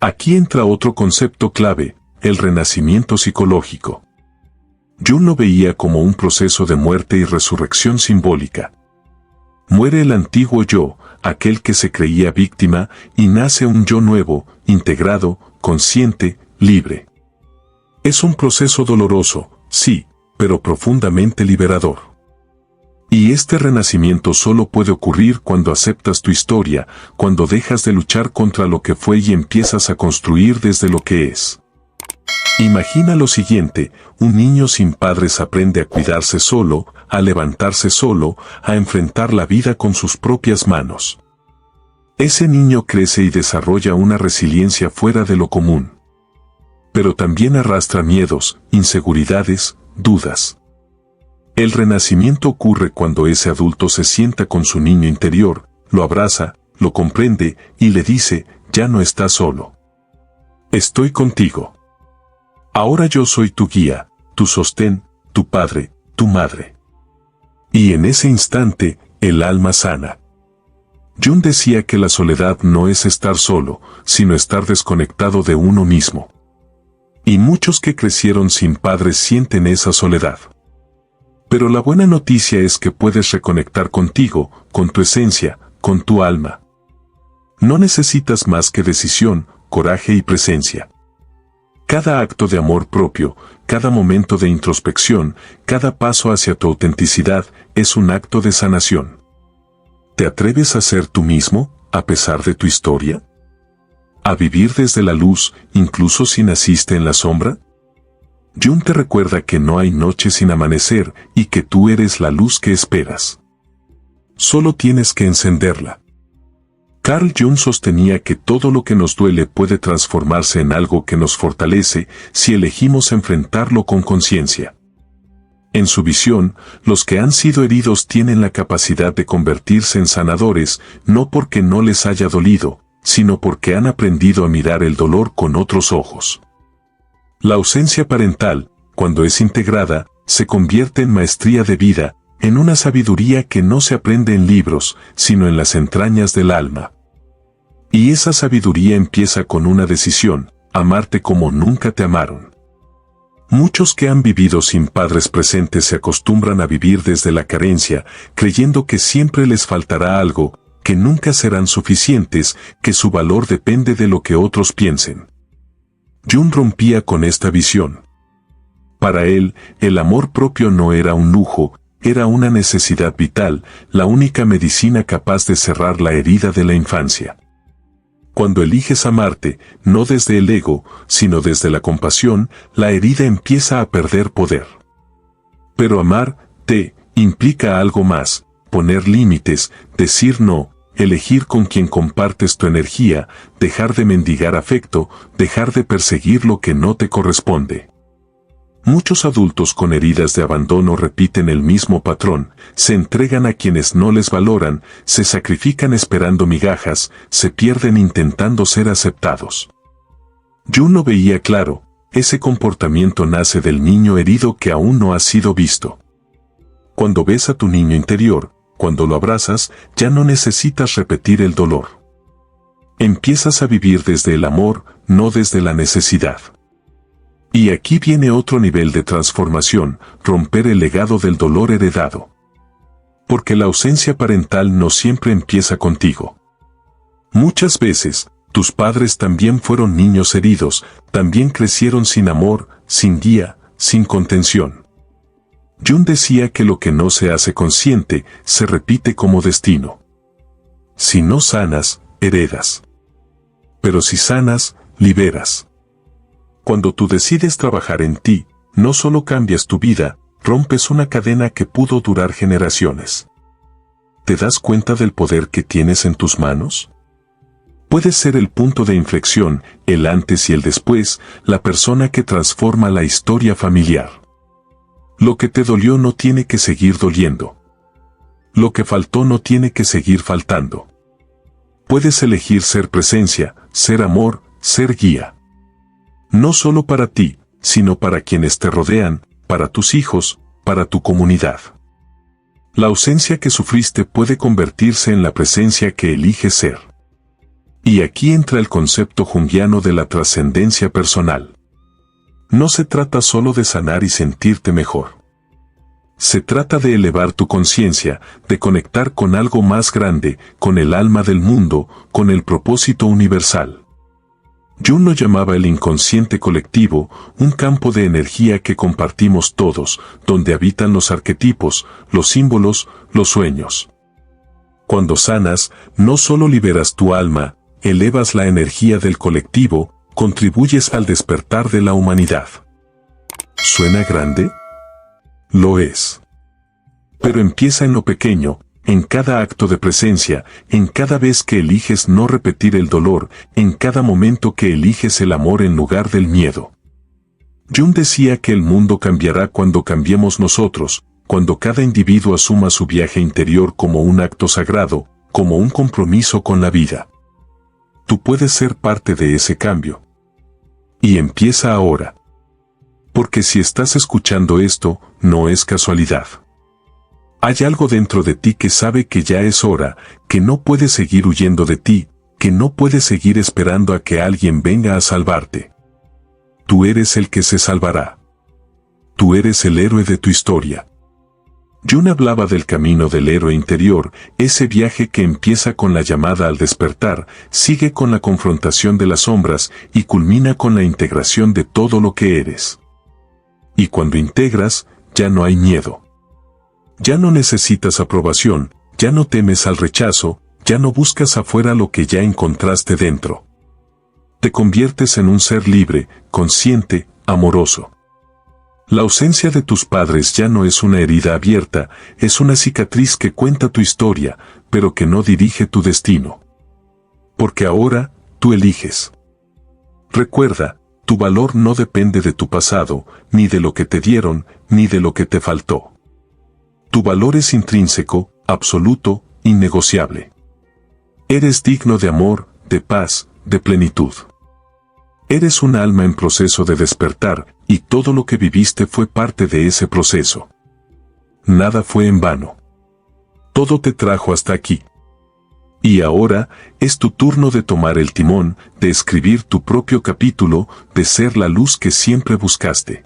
Aquí entra otro concepto clave, el renacimiento psicológico. Jung lo veía como un proceso de muerte y resurrección simbólica. Muere el antiguo yo, aquel que se creía víctima, y nace un yo nuevo, integrado, consciente, libre. Es un proceso doloroso, sí, pero profundamente liberador. Y este renacimiento solo puede ocurrir cuando aceptas tu historia, cuando dejas de luchar contra lo que fue y empiezas a construir desde lo que es. Imagina lo siguiente, un niño sin padres aprende a cuidarse solo, a levantarse solo, a enfrentar la vida con sus propias manos. Ese niño crece y desarrolla una resiliencia fuera de lo común. Pero también arrastra miedos, inseguridades, dudas. El renacimiento ocurre cuando ese adulto se sienta con su niño interior, lo abraza, lo comprende y le dice, ya no estás solo. Estoy contigo. Ahora yo soy tu guía, tu sostén, tu padre, tu madre. Y en ese instante, el alma sana. Jung decía que la soledad no es estar solo, sino estar desconectado de uno mismo. Y muchos que crecieron sin padres sienten esa soledad. Pero la buena noticia es que puedes reconectar contigo, con tu esencia, con tu alma. No necesitas más que decisión, coraje y presencia. Cada acto de amor propio, cada momento de introspección, cada paso hacia tu autenticidad, es un acto de sanación. ¿Te atreves a ser tú mismo, a pesar de tu historia? ¿A vivir desde la luz, incluso si naciste en la sombra? Jung te recuerda que no hay noche sin amanecer y que tú eres la luz que esperas. Solo tienes que encenderla. Carl Jung sostenía que todo lo que nos duele puede transformarse en algo que nos fortalece si elegimos enfrentarlo con conciencia. En su visión, los que han sido heridos tienen la capacidad de convertirse en sanadores, no porque no les haya dolido, sino porque han aprendido a mirar el dolor con otros ojos. La ausencia parental, cuando es integrada, se convierte en maestría de vida, en una sabiduría que no se aprende en libros, sino en las entrañas del alma. Y esa sabiduría empieza con una decisión, amarte como nunca te amaron. Muchos que han vivido sin padres presentes se acostumbran a vivir desde la carencia, creyendo que siempre les faltará algo, que nunca serán suficientes, que su valor depende de lo que otros piensen. Jung rompía con esta visión. Para él, el amor propio no era un lujo, era una necesidad vital, la única medicina capaz de cerrar la herida de la infancia. Cuando eliges amarte, no desde el ego, sino desde la compasión, la herida empieza a perder poder. Pero amar, te, implica algo más, poner límites, decir no, elegir con quien compartes tu energía, dejar de mendigar afecto, dejar de perseguir lo que no te corresponde. Muchos adultos con heridas de abandono repiten el mismo patrón, se entregan a quienes no les valoran, se sacrifican esperando migajas, se pierden intentando ser aceptados. Jung lo veía claro, ese comportamiento nace del niño herido que aún no ha sido visto. Cuando ves a tu niño interior, cuando lo abrazas, ya no necesitas repetir el dolor. Empiezas a vivir desde el amor, no desde la necesidad. Y aquí viene otro nivel de transformación, romper el legado del dolor heredado. Porque la ausencia parental no siempre empieza contigo. Muchas veces, tus padres también fueron niños heridos, también crecieron sin amor, sin guía, sin contención. Jung decía que lo que no se hace consciente, se repite como destino. Si no sanas, heredas. Pero si sanas, liberas. Cuando tú decides trabajar en ti, no solo cambias tu vida, rompes una cadena que pudo durar generaciones. ¿Te das cuenta del poder que tienes en tus manos? Puedes ser el punto de inflexión, el antes y el después, la persona que transforma la historia familiar. Lo que te dolió no tiene que seguir doliendo. Lo que faltó no tiene que seguir faltando. Puedes elegir ser presencia, ser amor, ser guía. No solo para ti, sino para quienes te rodean, para tus hijos, para tu comunidad. La ausencia que sufriste puede convertirse en la presencia que eliges ser. Y aquí entra el concepto junguiano de la trascendencia personal. No se trata solo de sanar y sentirte mejor. Se trata de elevar tu conciencia, de conectar con algo más grande, con el alma del mundo, con el propósito universal. Jung lo llamaba el inconsciente colectivo, un campo de energía que compartimos todos, donde habitan los arquetipos, los símbolos, los sueños. Cuando sanas, no solo liberas tu alma, elevas la energía del colectivo, contribuyes al despertar de la humanidad. ¿Suena grande? Lo es. Pero empieza en lo pequeño, en cada acto de presencia, en cada vez que eliges no repetir el dolor, en cada momento que eliges el amor en lugar del miedo. Jung decía que el mundo cambiará cuando cambiemos nosotros, cuando cada individuo asuma su viaje interior como un acto sagrado, como un compromiso con la vida. Tú puedes ser parte de ese cambio. Y empieza ahora. Porque si estás escuchando esto, no es casualidad. Hay algo dentro de ti que sabe que ya es hora, que no puede seguir huyendo de ti, que no puede seguir esperando a que alguien venga a salvarte. Tú eres el que se salvará. Tú eres el héroe de tu historia. Jung hablaba del camino del héroe interior, ese viaje que empieza con la llamada al despertar, sigue con la confrontación de las sombras y culmina con la integración de todo lo que eres. Y cuando integras, ya no hay miedo. Ya no necesitas aprobación, ya no temes al rechazo, ya no buscas afuera lo que ya encontraste dentro. Te conviertes en un ser libre, consciente, amoroso. La ausencia de tus padres ya no es una herida abierta, es una cicatriz que cuenta tu historia, pero que no dirige tu destino. Porque ahora, tú eliges. Recuerda, tu valor no depende de tu pasado, ni de lo que te dieron, ni de lo que te faltó. Tu valor es intrínseco, absoluto, innegociable. Eres digno de amor, de paz, de plenitud. Eres un alma en proceso de despertar, y todo lo que viviste fue parte de ese proceso. Nada fue en vano. Todo te trajo hasta aquí. Y ahora, es tu turno de tomar el timón, de escribir tu propio capítulo, de ser la luz que siempre buscaste.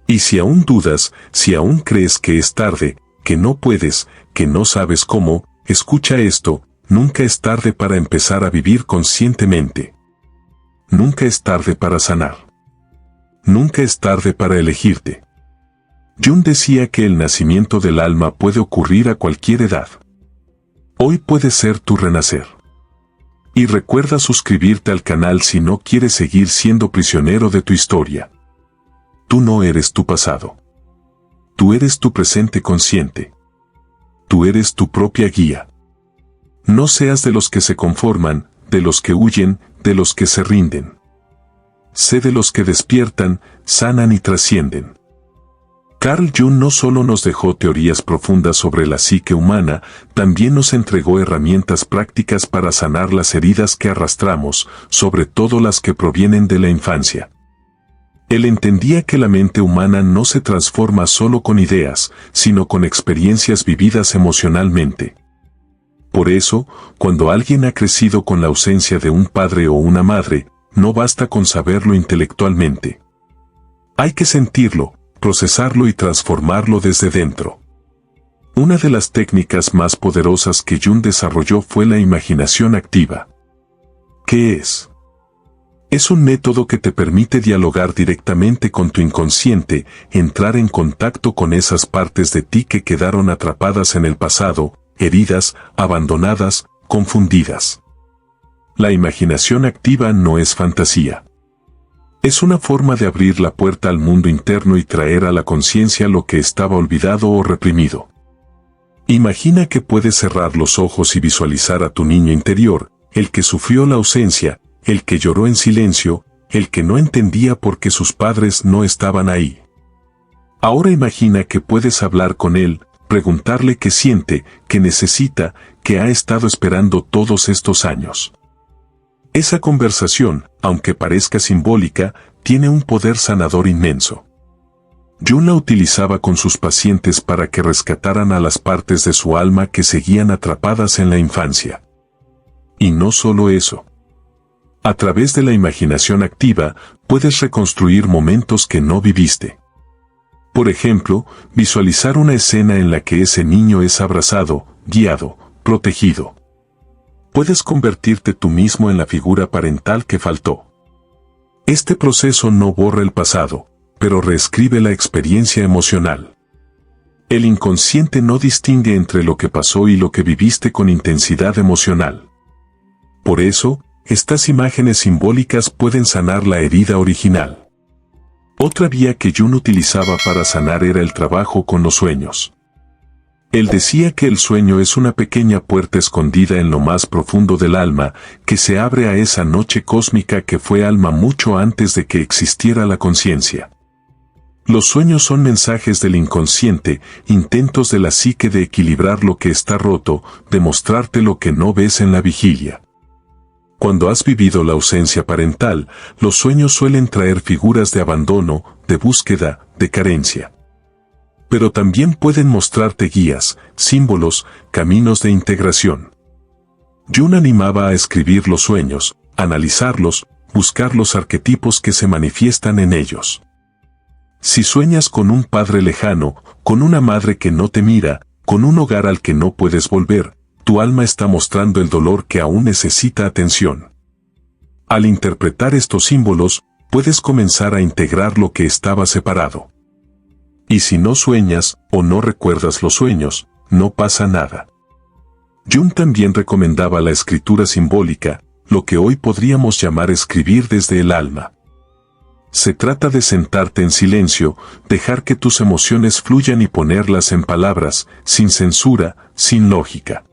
Y si aún dudas, si aún crees que es tarde, que no puedes, que no sabes cómo, escucha esto, nunca es tarde para empezar a vivir conscientemente. Nunca es tarde para sanar. Nunca es tarde para elegirte. Jung decía que el nacimiento del alma puede ocurrir a cualquier edad. Hoy puede ser tu renacer. Y recuerda suscribirte al canal si no quieres seguir siendo prisionero de tu historia. Tú no eres tu pasado. Tú eres tu presente consciente. Tú eres tu propia guía. No seas de los que se conforman, de los que huyen, de los que se rinden. Sé de los que despiertan, sanan y trascienden. Carl Jung no solo nos dejó teorías profundas sobre la psique humana, también nos entregó herramientas prácticas para sanar las heridas que arrastramos, sobre todo las que provienen de la infancia. Él entendía que la mente humana no se transforma solo con ideas, sino con experiencias vividas emocionalmente. Por eso, cuando alguien ha crecido con la ausencia de un padre o una madre, no basta con saberlo intelectualmente. Hay que sentirlo, procesarlo y transformarlo desde dentro. Una de las técnicas más poderosas que Jung desarrolló fue la imaginación activa. ¿Qué es? Es un método que te permite dialogar directamente con tu inconsciente, entrar en contacto con esas partes de ti que quedaron atrapadas en el pasado, heridas, abandonadas, confundidas. La imaginación activa no es fantasía. Es una forma de abrir la puerta al mundo interno y traer a la conciencia lo que estaba olvidado o reprimido. Imagina que puedes cerrar los ojos y visualizar a tu niño interior, el que sufrió la ausencia, el que lloró en silencio, el que no entendía por qué sus padres no estaban ahí. Ahora imagina que puedes hablar con él, preguntarle qué siente, qué necesita, qué ha estado esperando todos estos años. Esa conversación, aunque parezca simbólica, tiene un poder sanador inmenso. Jung la utilizaba con sus pacientes para que rescataran a las partes de su alma que seguían atrapadas en la infancia. Y no solo eso. A través de la imaginación activa, puedes reconstruir momentos que no viviste. Por ejemplo, visualizar una escena en la que ese niño es abrazado, guiado, protegido. Puedes convertirte tú mismo en la figura parental que faltó. Este proceso no borra el pasado, pero reescribe la experiencia emocional. El inconsciente no distingue entre lo que pasó y lo que viviste con intensidad emocional. Por eso, estas imágenes simbólicas pueden sanar la herida original. Otra vía que Jung utilizaba para sanar era el trabajo con los sueños. Él decía que el sueño es una pequeña puerta escondida en lo más profundo del alma, que se abre a esa noche cósmica que fue alma mucho antes de que existiera la conciencia. Los sueños son mensajes del inconsciente, intentos de la psique de equilibrar lo que está roto, de mostrarte lo que no ves en la vigilia. Cuando has vivido la ausencia parental, los sueños suelen traer figuras de abandono, de búsqueda, de carencia. Pero también pueden mostrarte guías, símbolos, caminos de integración. Jung animaba a escribir los sueños, analizarlos, buscar los arquetipos que se manifiestan en ellos. Si sueñas con un padre lejano, con una madre que no te mira, con un hogar al que no puedes volver, tu alma está mostrando el dolor que aún necesita atención. Al interpretar estos símbolos, puedes comenzar a integrar lo que estaba separado. Y si no sueñas, o no recuerdas los sueños, no pasa nada. Jung también recomendaba la escritura simbólica, lo que hoy podríamos llamar escribir desde el alma. Se trata de sentarte en silencio, dejar que tus emociones fluyan y ponerlas en palabras, sin censura, sin lógica.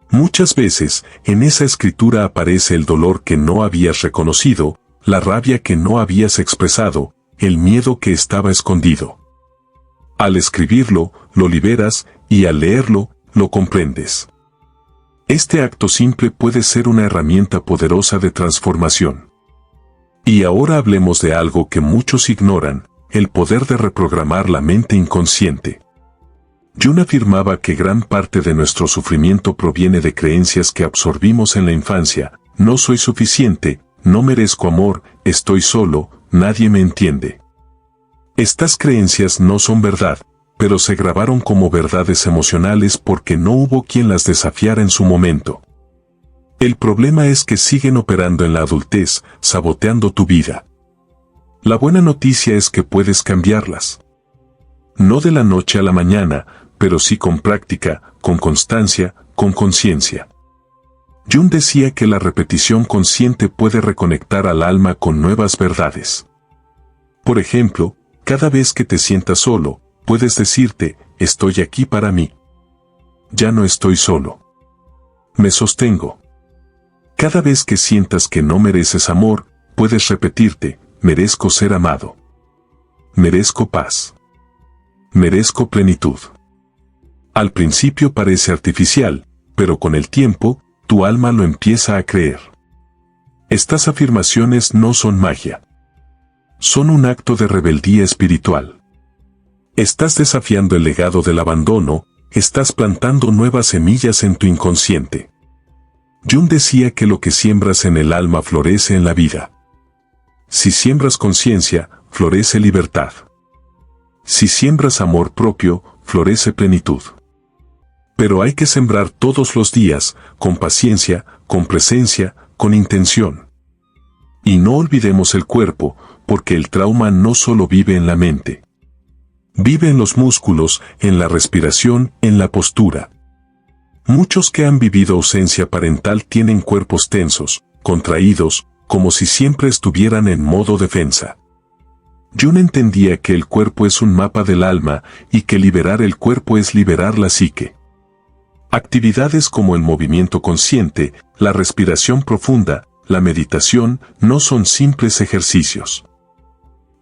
Muchas veces, en esa escritura aparece el dolor que no habías reconocido, la rabia que no habías expresado, el miedo que estaba escondido. Al escribirlo, lo liberas, y al leerlo, lo comprendes. Este acto simple puede ser una herramienta poderosa de transformación. Y ahora hablemos de algo que muchos ignoran, el poder de reprogramar la mente inconsciente. Jung afirmaba que gran parte de nuestro sufrimiento proviene de creencias que absorbimos en la infancia: no soy suficiente, no merezco amor, estoy solo, nadie me entiende. Estas creencias no son verdad, pero se grabaron como verdades emocionales porque no hubo quien las desafiara en su momento. El problema es que siguen operando en la adultez, saboteando tu vida. La buena noticia es que puedes cambiarlas. No de la noche a la mañana, pero sí con práctica, con constancia, con conciencia. Jung decía que la repetición consciente puede reconectar al alma con nuevas verdades. Por ejemplo, cada vez que te sientas solo, puedes decirte: estoy aquí para mí. Ya no estoy solo. Me sostengo. Cada vez que sientas que no mereces amor, puedes repetirte, merezco ser amado. Merezco paz. Merezco plenitud. Al principio parece artificial, pero con el tiempo, tu alma lo empieza a creer. Estas afirmaciones no son magia. Son un acto de rebeldía espiritual. Estás desafiando el legado del abandono, estás plantando nuevas semillas en tu inconsciente. Jung decía que lo que siembras en el alma florece en la vida. Si siembras conciencia, florece libertad. Si siembras amor propio, florece plenitud. Pero hay que sembrar todos los días, con paciencia, con presencia, con intención. Y no olvidemos el cuerpo, porque el trauma no solo vive en la mente. Vive en los músculos, en la respiración, en la postura. Muchos que han vivido ausencia parental tienen cuerpos tensos, contraídos, como si siempre estuvieran en modo defensa. Jung entendía que el cuerpo es un mapa del alma y que liberar el cuerpo es liberar la psique. Actividades como el movimiento consciente, la respiración profunda, la meditación, no son simples ejercicios.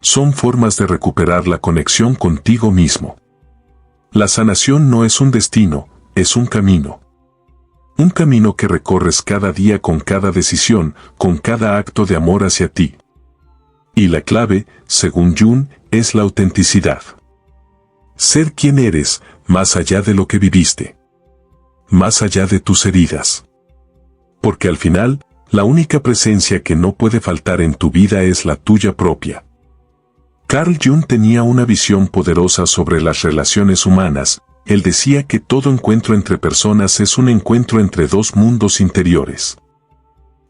Son formas de recuperar la conexión contigo mismo. La sanación no es un destino, es un camino. Un camino que recorres cada día con cada decisión, con cada acto de amor hacia ti. Y la clave, según Jung, es la autenticidad. Ser quien eres, más allá de lo que viviste. Más allá de tus heridas. Porque al final, la única presencia que no puede faltar en tu vida es la tuya propia. Carl Jung tenía una visión poderosa sobre las relaciones humanas. Él decía que todo encuentro entre personas es un encuentro entre dos mundos interiores.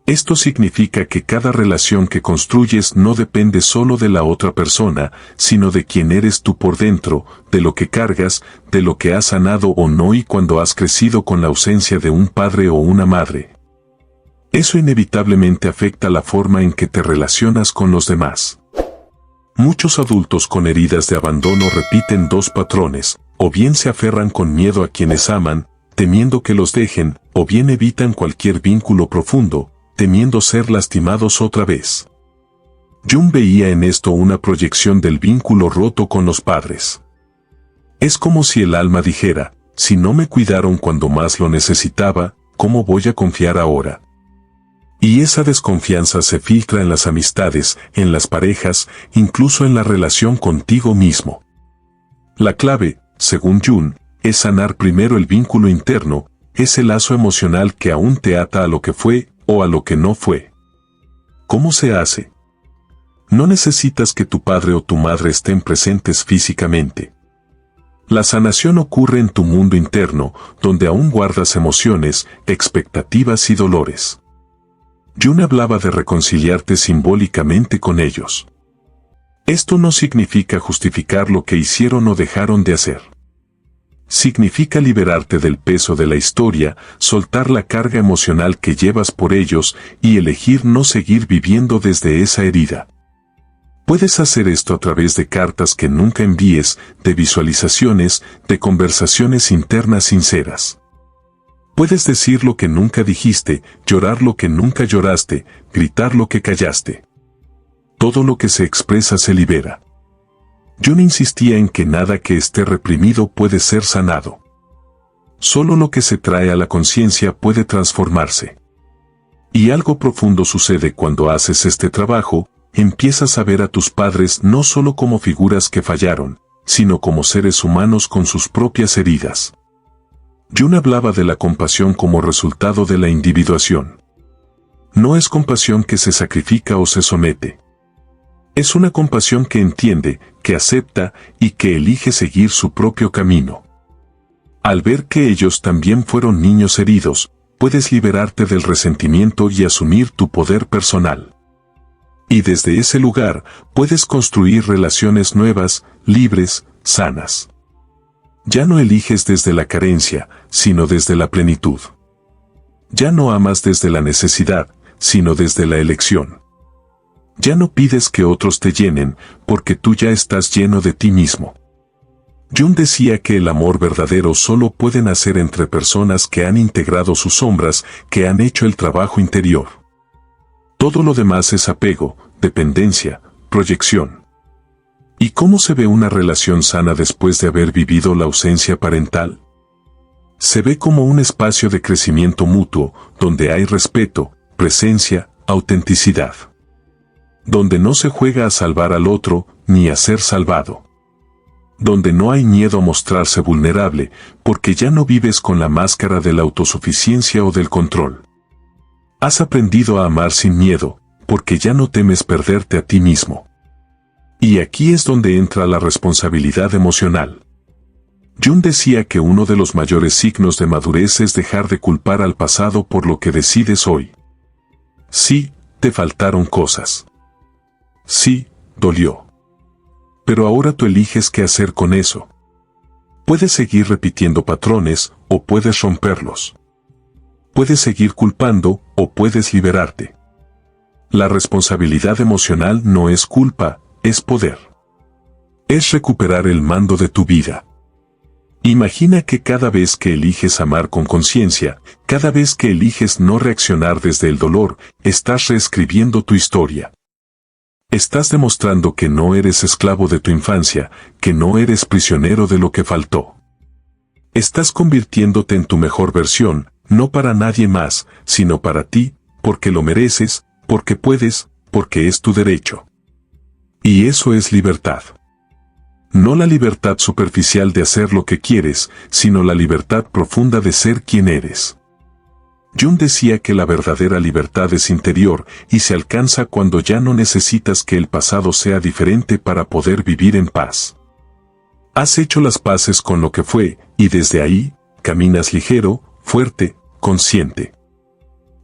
Esto significa que cada relación que construyes no depende solo de la otra persona, sino de quién eres tú por dentro, de lo que cargas, de lo que has sanado o no y cuando has crecido con la ausencia de un padre o una madre. Eso inevitablemente afecta la forma en que te relacionas con los demás. Muchos adultos con heridas de abandono repiten dos patrones, o bien se aferran con miedo a quienes aman, temiendo que los dejen, o bien evitan cualquier vínculo profundo, temiendo ser lastimados otra vez. Jung veía en esto una proyección del vínculo roto con los padres. Es como si el alma dijera, si no me cuidaron cuando más lo necesitaba, ¿cómo voy a confiar ahora? Y esa desconfianza se filtra en las amistades, en las parejas, incluso en la relación contigo mismo. La clave, según Jung, es sanar primero el vínculo interno, ese lazo emocional que aún te ata a lo que fue o a lo que no fue. ¿Cómo se hace? No necesitas que tu padre o tu madre estén presentes físicamente. La sanación ocurre en tu mundo interno, donde aún guardas emociones, expectativas y dolores. Jung hablaba de reconciliarte simbólicamente con ellos. Esto no significa justificar lo que hicieron o dejaron de hacer. Significa liberarte del peso de la historia, soltar la carga emocional que llevas por ellos y elegir no seguir viviendo desde esa herida. Puedes hacer esto a través de cartas que nunca envíes, de visualizaciones, de conversaciones internas sinceras. Puedes decir lo que nunca dijiste, llorar lo que nunca lloraste, gritar lo que callaste. Todo lo que se expresa se libera. Jung insistía en que nada que esté reprimido puede ser sanado. Solo lo que se trae a la conciencia puede transformarse. Y algo profundo sucede cuando haces este trabajo, empiezas a ver a tus padres no solo como figuras que fallaron, sino como seres humanos con sus propias heridas. Jung hablaba de la compasión como resultado de la individuación. No es compasión que se sacrifica o se somete. Es una compasión que entiende, que acepta y que elige seguir su propio camino. Al ver que ellos también fueron niños heridos, puedes liberarte del resentimiento y asumir tu poder personal. Y desde ese lugar, puedes construir relaciones nuevas, libres, sanas. Ya no eliges desde la carencia, sino desde la plenitud. Ya no amas desde la necesidad, sino desde la elección. Ya no pides que otros te llenen, porque tú ya estás lleno de ti mismo. Jung decía que el amor verdadero solo puede nacer entre personas que han integrado sus sombras, que han hecho el trabajo interior. Todo lo demás es apego, dependencia, proyección. ¿Y cómo se ve una relación sana después de haber vivido la ausencia parental? Se ve como un espacio de crecimiento mutuo, donde hay respeto, presencia, autenticidad. Donde no se juega a salvar al otro, ni a ser salvado. Donde no hay miedo a mostrarse vulnerable, porque ya no vives con la máscara de la autosuficiencia o del control. Has aprendido a amar sin miedo, porque ya no temes perderte a ti mismo. Y aquí es donde entra la responsabilidad emocional. Jung decía que uno de los mayores signos de madurez es dejar de culpar al pasado por lo que decides hoy. Sí, te faltaron cosas. Sí, dolió. Pero ahora tú eliges qué hacer con eso. Puedes seguir repitiendo patrones o puedes romperlos. Puedes seguir culpando o puedes liberarte. La responsabilidad emocional no es culpa, es poder. Es recuperar el mando de tu vida. Imagina que cada vez que eliges amar con conciencia, cada vez que eliges no reaccionar desde el dolor, estás reescribiendo tu historia. Estás demostrando que no eres esclavo de tu infancia, que no eres prisionero de lo que faltó. Estás convirtiéndote en tu mejor versión, no para nadie más, sino para ti, porque lo mereces, porque puedes, porque es tu derecho. Y eso es libertad. No la libertad superficial de hacer lo que quieres, sino la libertad profunda de ser quien eres. Jung decía que la verdadera libertad es interior y se alcanza cuando ya no necesitas que el pasado sea diferente para poder vivir en paz. Has hecho las paces con lo que fue, y desde ahí, caminas ligero, fuerte, consciente.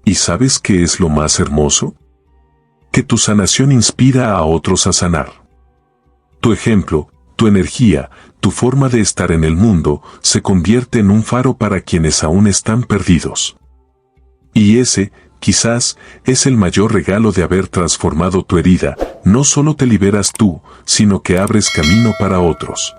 ¿Y sabes qué es lo más hermoso? Que tu sanación inspira a otros a sanar. Tu ejemplo, tu energía, tu forma de estar en el mundo, se convierte en un faro para quienes aún están perdidos. Y ese, quizás, es el mayor regalo de haber transformado tu herida. No solo te liberas tú, sino que abres camino para otros.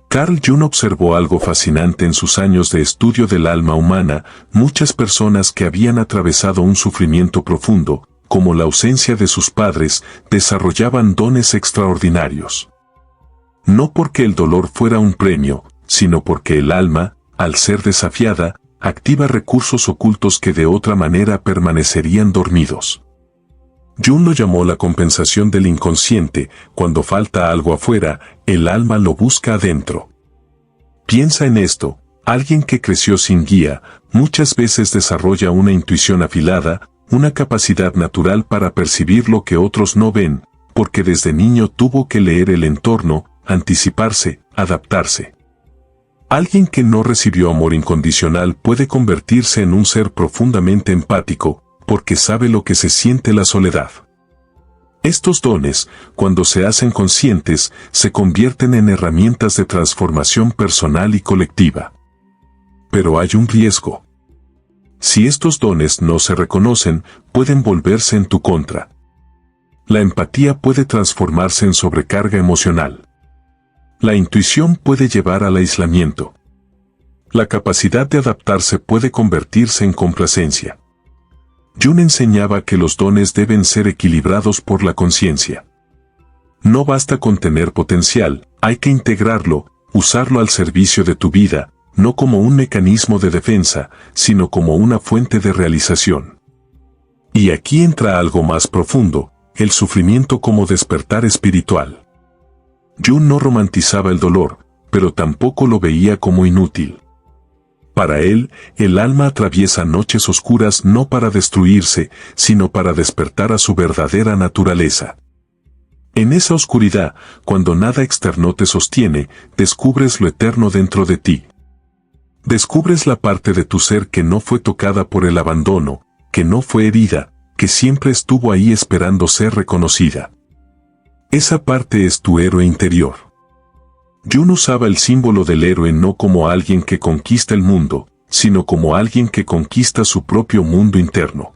Carl Jung observó algo fascinante en sus años de estudio del alma humana. Muchas personas que habían atravesado un sufrimiento profundo, como la ausencia de sus padres, desarrollaban dones extraordinarios. No porque el dolor fuera un premio, sino porque el alma, al ser desafiada, activa recursos ocultos que de otra manera permanecerían dormidos. Jung lo llamó la compensación del inconsciente. Cuando falta algo afuera, el alma lo busca adentro. Piensa en esto, alguien que creció sin guía, muchas veces desarrolla una intuición afilada, una capacidad natural para percibir lo que otros no ven, porque desde niño tuvo que leer el entorno, anticiparse, adaptarse. Alguien que no recibió amor incondicional puede convertirse en un ser profundamente empático, porque sabe lo que se siente la soledad. Estos dones, cuando se hacen conscientes, se convierten en herramientas de transformación personal y colectiva. Pero hay un riesgo. Si estos dones no se reconocen, pueden volverse en tu contra. La empatía puede transformarse en sobrecarga emocional. La intuición puede llevar al aislamiento. La capacidad de adaptarse puede convertirse en complacencia. Jung enseñaba que los dones deben ser equilibrados por la conciencia. No basta con tener potencial, hay que integrarlo, usarlo al servicio de tu vida, no como un mecanismo de defensa, sino como una fuente de realización. Y aquí entra algo más profundo, el sufrimiento como despertar espiritual. Jung no romantizaba el dolor, pero tampoco lo veía como inútil. Para él, el alma atraviesa noches oscuras no para destruirse, sino para despertar a su verdadera naturaleza. En esa oscuridad, cuando nada externo te sostiene, descubres lo eterno dentro de ti. Descubres la parte de tu ser que no fue tocada por el abandono, que no fue herida, que siempre estuvo ahí esperando ser reconocida. Esa parte es tu héroe interior. Jung usaba el símbolo del héroe no como alguien que conquista el mundo, sino como alguien que conquista su propio mundo interno.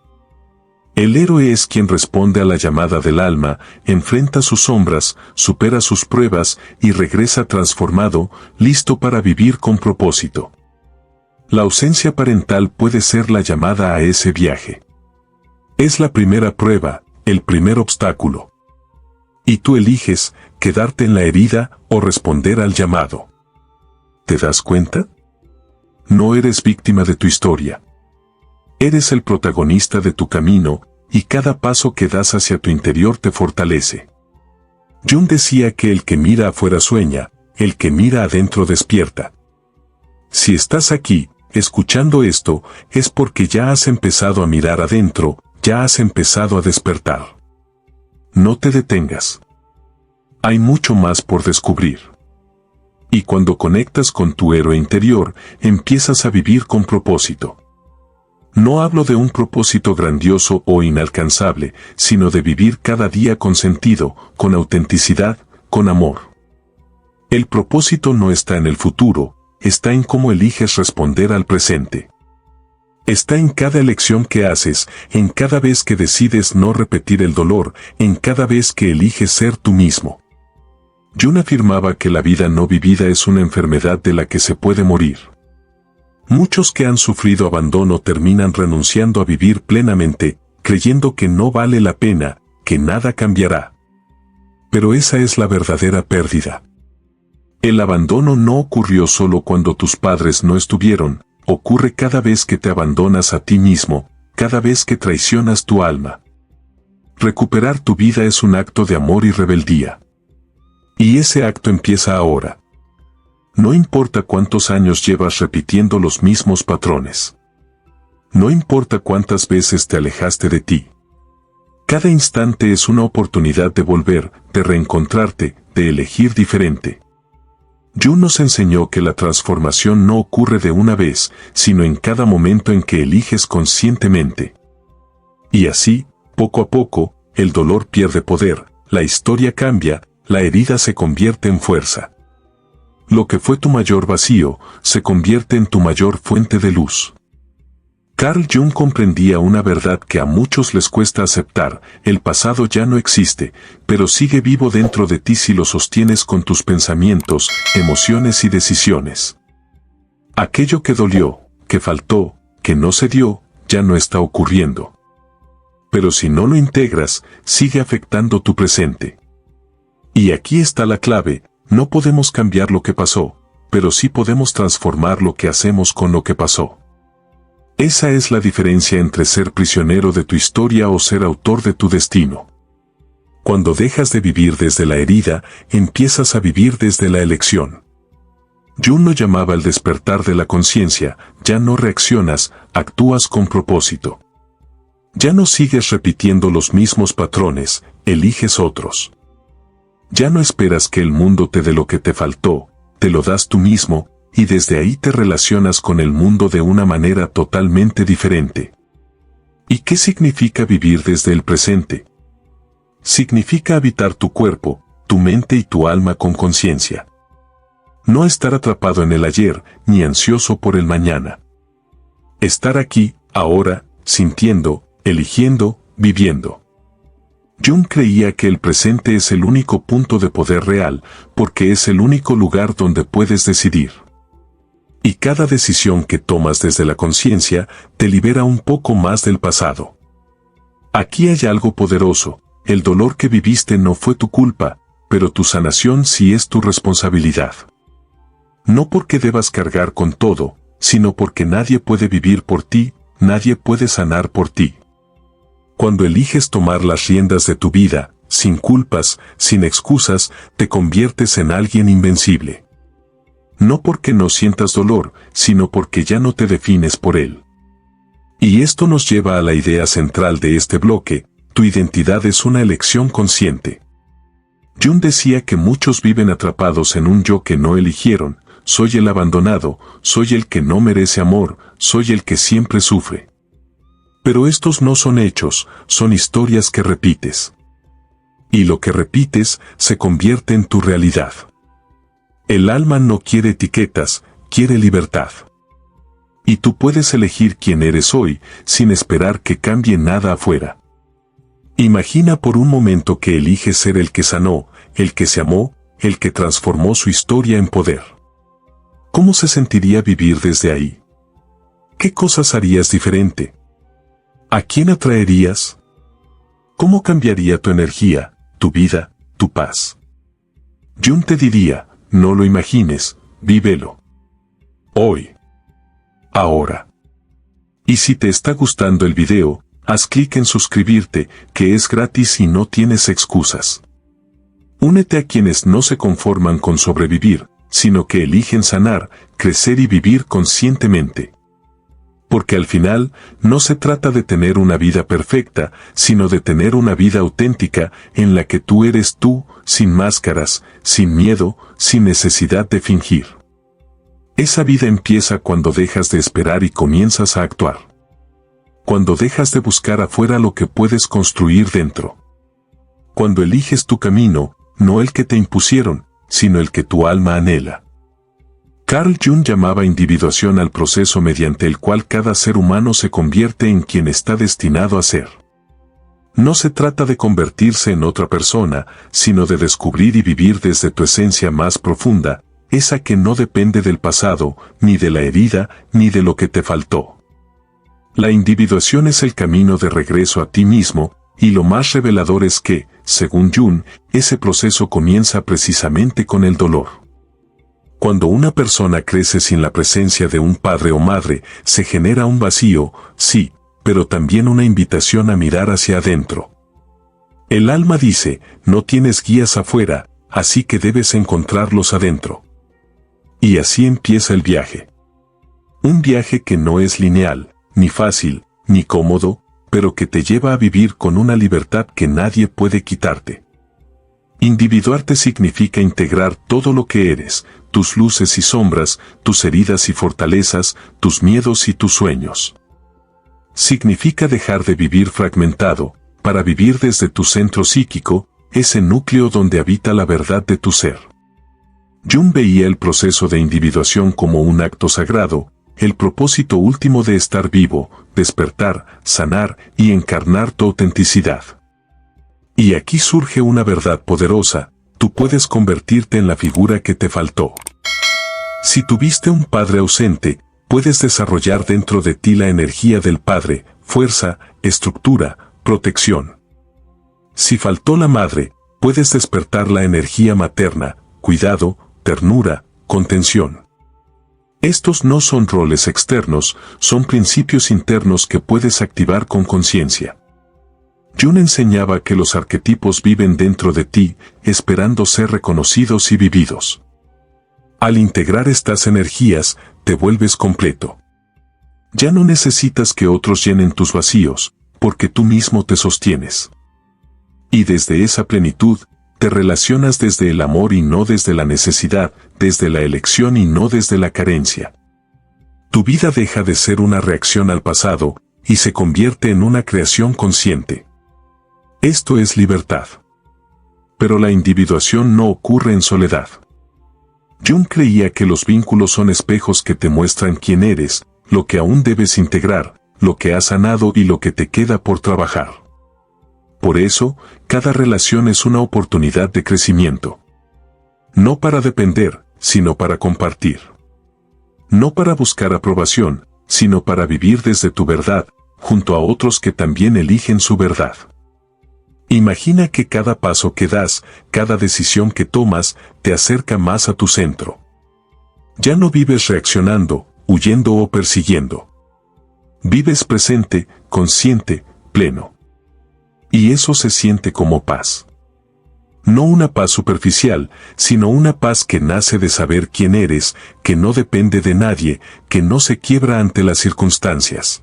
El héroe es quien responde a la llamada del alma, enfrenta sus sombras, supera sus pruebas y regresa transformado, listo para vivir con propósito. La ausencia parental puede ser la llamada a ese viaje. Es la primera prueba, el primer obstáculo. Y tú eliges quedarte en la herida o responder al llamado. ¿Te das cuenta? No eres víctima de tu historia. Eres el protagonista de tu camino, y cada paso que das hacia tu interior te fortalece. Jung decía que el que mira afuera sueña, el que mira adentro despierta. Si estás aquí, escuchando esto, es porque ya has empezado a mirar adentro, ya has empezado a despertar. No te detengas. Hay mucho más por descubrir. Y cuando conectas con tu héroe interior, empiezas a vivir con propósito. No hablo de un propósito grandioso o inalcanzable, sino de vivir cada día con sentido, con autenticidad, con amor. El propósito no está en el futuro, está en cómo eliges responder al presente. Está en cada elección que haces, en cada vez que decides no repetir el dolor, en cada vez que eliges ser tú mismo. Jung afirmaba que la vida no vivida es una enfermedad de la que se puede morir. Muchos que han sufrido abandono terminan renunciando a vivir plenamente, creyendo que no vale la pena, que nada cambiará. Pero esa es la verdadera pérdida. El abandono no ocurrió solo cuando tus padres no estuvieron, ocurre cada vez que te abandonas a ti mismo, cada vez que traicionas tu alma. Recuperar tu vida es un acto de amor y rebeldía. Y ese acto empieza ahora. No importa cuántos años llevas repitiendo los mismos patrones. No importa cuántas veces te alejaste de ti. Cada instante es una oportunidad de volver, de reencontrarte, de elegir diferente. Jung nos enseñó que la transformación no ocurre de una vez, sino en cada momento en que eliges conscientemente. Y así, poco a poco, el dolor pierde poder, la historia cambia, la herida se convierte en fuerza. Lo que fue tu mayor vacío, se convierte en tu mayor fuente de luz. Carl Jung comprendía una verdad que a muchos les cuesta aceptar: el pasado ya no existe, pero sigue vivo dentro de ti si lo sostienes con tus pensamientos, emociones y decisiones. Aquello que dolió, que faltó, que no se dio, ya no está ocurriendo. Pero si no lo integras, sigue afectando tu presente. Y aquí está la clave: no podemos cambiar lo que pasó, pero sí podemos transformar lo que hacemos con lo que pasó. Esa es la diferencia entre ser prisionero de tu historia o ser autor de tu destino. Cuando dejas de vivir desde la herida, empiezas a vivir desde la elección. Jung lo llamaba el despertar de la conciencia: ya no reaccionas, actúas con propósito. Ya no sigues repitiendo los mismos patrones, eliges otros. Ya no esperas que el mundo te dé lo que te faltó, te lo das tú mismo, y desde ahí te relacionas con el mundo de una manera totalmente diferente. ¿Y qué significa vivir desde el presente? Significa habitar tu cuerpo, tu mente y tu alma con conciencia. No estar atrapado en el ayer, ni ansioso por el mañana. Estar aquí, ahora, sintiendo, eligiendo, viviendo. Jung creía que el presente es el único punto de poder real, porque es el único lugar donde puedes decidir. Y cada decisión que tomas desde la conciencia te libera un poco más del pasado. Aquí hay algo poderoso: el dolor que viviste no fue tu culpa, pero tu sanación sí es tu responsabilidad. No porque debas cargar con todo, sino porque nadie puede vivir por ti, nadie puede sanar por ti. Cuando eliges tomar las riendas de tu vida, sin culpas, sin excusas, te conviertes en alguien invencible. No porque no sientas dolor, sino porque ya no te defines por él. Y esto nos lleva a la idea central de este bloque: tu identidad es una elección consciente. Jung decía que muchos viven atrapados en un yo que no eligieron: soy el abandonado, soy el que no merece amor, soy el que siempre sufre. Pero estos no son hechos, son historias que repites. Y lo que repites se convierte en tu realidad. El alma no quiere etiquetas, quiere libertad. Y tú puedes elegir quién eres hoy, sin esperar que cambie nada afuera. Imagina por un momento que eliges ser el que sanó, el que se amó, el que transformó su historia en poder. ¿Cómo se sentiría vivir desde ahí? ¿Qué cosas harías diferente? ¿A quién atraerías? ¿Cómo cambiaría tu energía, tu vida, tu paz? Jung te diría, no lo imagines, vívelo. Hoy. Ahora. Y si te está gustando el video, haz clic en suscribirte, que es gratis y no tienes excusas. Únete a quienes no se conforman con sobrevivir, sino que eligen sanar, crecer y vivir conscientemente. Porque al final, no se trata de tener una vida perfecta, sino de tener una vida auténtica en la que tú eres tú, sin máscaras, sin miedo, sin necesidad de fingir. Esa vida empieza cuando dejas de esperar y comienzas a actuar. Cuando dejas de buscar afuera lo que puedes construir dentro. Cuando eliges tu camino, no el que te impusieron, sino el que tu alma anhela. Carl Jung llamaba individuación al proceso mediante el cual cada ser humano se convierte en quien está destinado a ser. No se trata de convertirse en otra persona, sino de descubrir y vivir desde tu esencia más profunda, esa que no depende del pasado, ni de la herida, ni de lo que te faltó. La individuación es el camino de regreso a ti mismo, y lo más revelador es que, según Jung, ese proceso comienza precisamente con el dolor. Cuando una persona crece sin la presencia de un padre o madre, se genera un vacío, sí, pero también una invitación a mirar hacia adentro. El alma dice, no tienes guías afuera, así que debes encontrarlos adentro. Y así empieza el viaje. Un viaje que no es lineal, ni fácil, ni cómodo, pero que te lleva a vivir con una libertad que nadie puede quitarte. Individuarte significa integrar todo lo que eres, tus luces y sombras, tus heridas y fortalezas, tus miedos y tus sueños. Significa dejar de vivir fragmentado, para vivir desde tu centro psíquico, ese núcleo donde habita la verdad de tu ser. Jung veía el proceso de individuación como un acto sagrado, el propósito último de estar vivo, despertar, sanar y encarnar tu autenticidad. Y aquí surge una verdad poderosa, tú puedes convertirte en la figura que te faltó. Si tuviste un padre ausente, puedes desarrollar dentro de ti la energía del padre, fuerza, estructura, protección. Si faltó la madre, puedes despertar la energía materna, cuidado, ternura, contención. Estos no son roles externos, son principios internos que puedes activar con conciencia. Jung enseñaba que los arquetipos viven dentro de ti, esperando ser reconocidos y vividos. Al integrar estas energías, te vuelves completo. Ya no necesitas que otros llenen tus vacíos, porque tú mismo te sostienes. Y desde esa plenitud, te relacionas desde el amor y no desde la necesidad, desde la elección y no desde la carencia. Tu vida deja de ser una reacción al pasado, y se convierte en una creación consciente. Esto es libertad. Pero la individuación no ocurre en soledad. Jung creía que los vínculos son espejos que te muestran quién eres, lo que aún debes integrar, lo que has sanado y lo que te queda por trabajar. Por eso, cada relación es una oportunidad de crecimiento. No para depender, sino para compartir. No para buscar aprobación, sino para vivir desde tu verdad, junto a otros que también eligen su verdad. Imagina que cada paso que das, cada decisión que tomas, te acerca más a tu centro. Ya no vives reaccionando, huyendo o persiguiendo. Vives presente, consciente, pleno. Y eso se siente como paz. No una paz superficial, sino una paz que nace de saber quién eres, que no depende de nadie, que no se quiebra ante las circunstancias.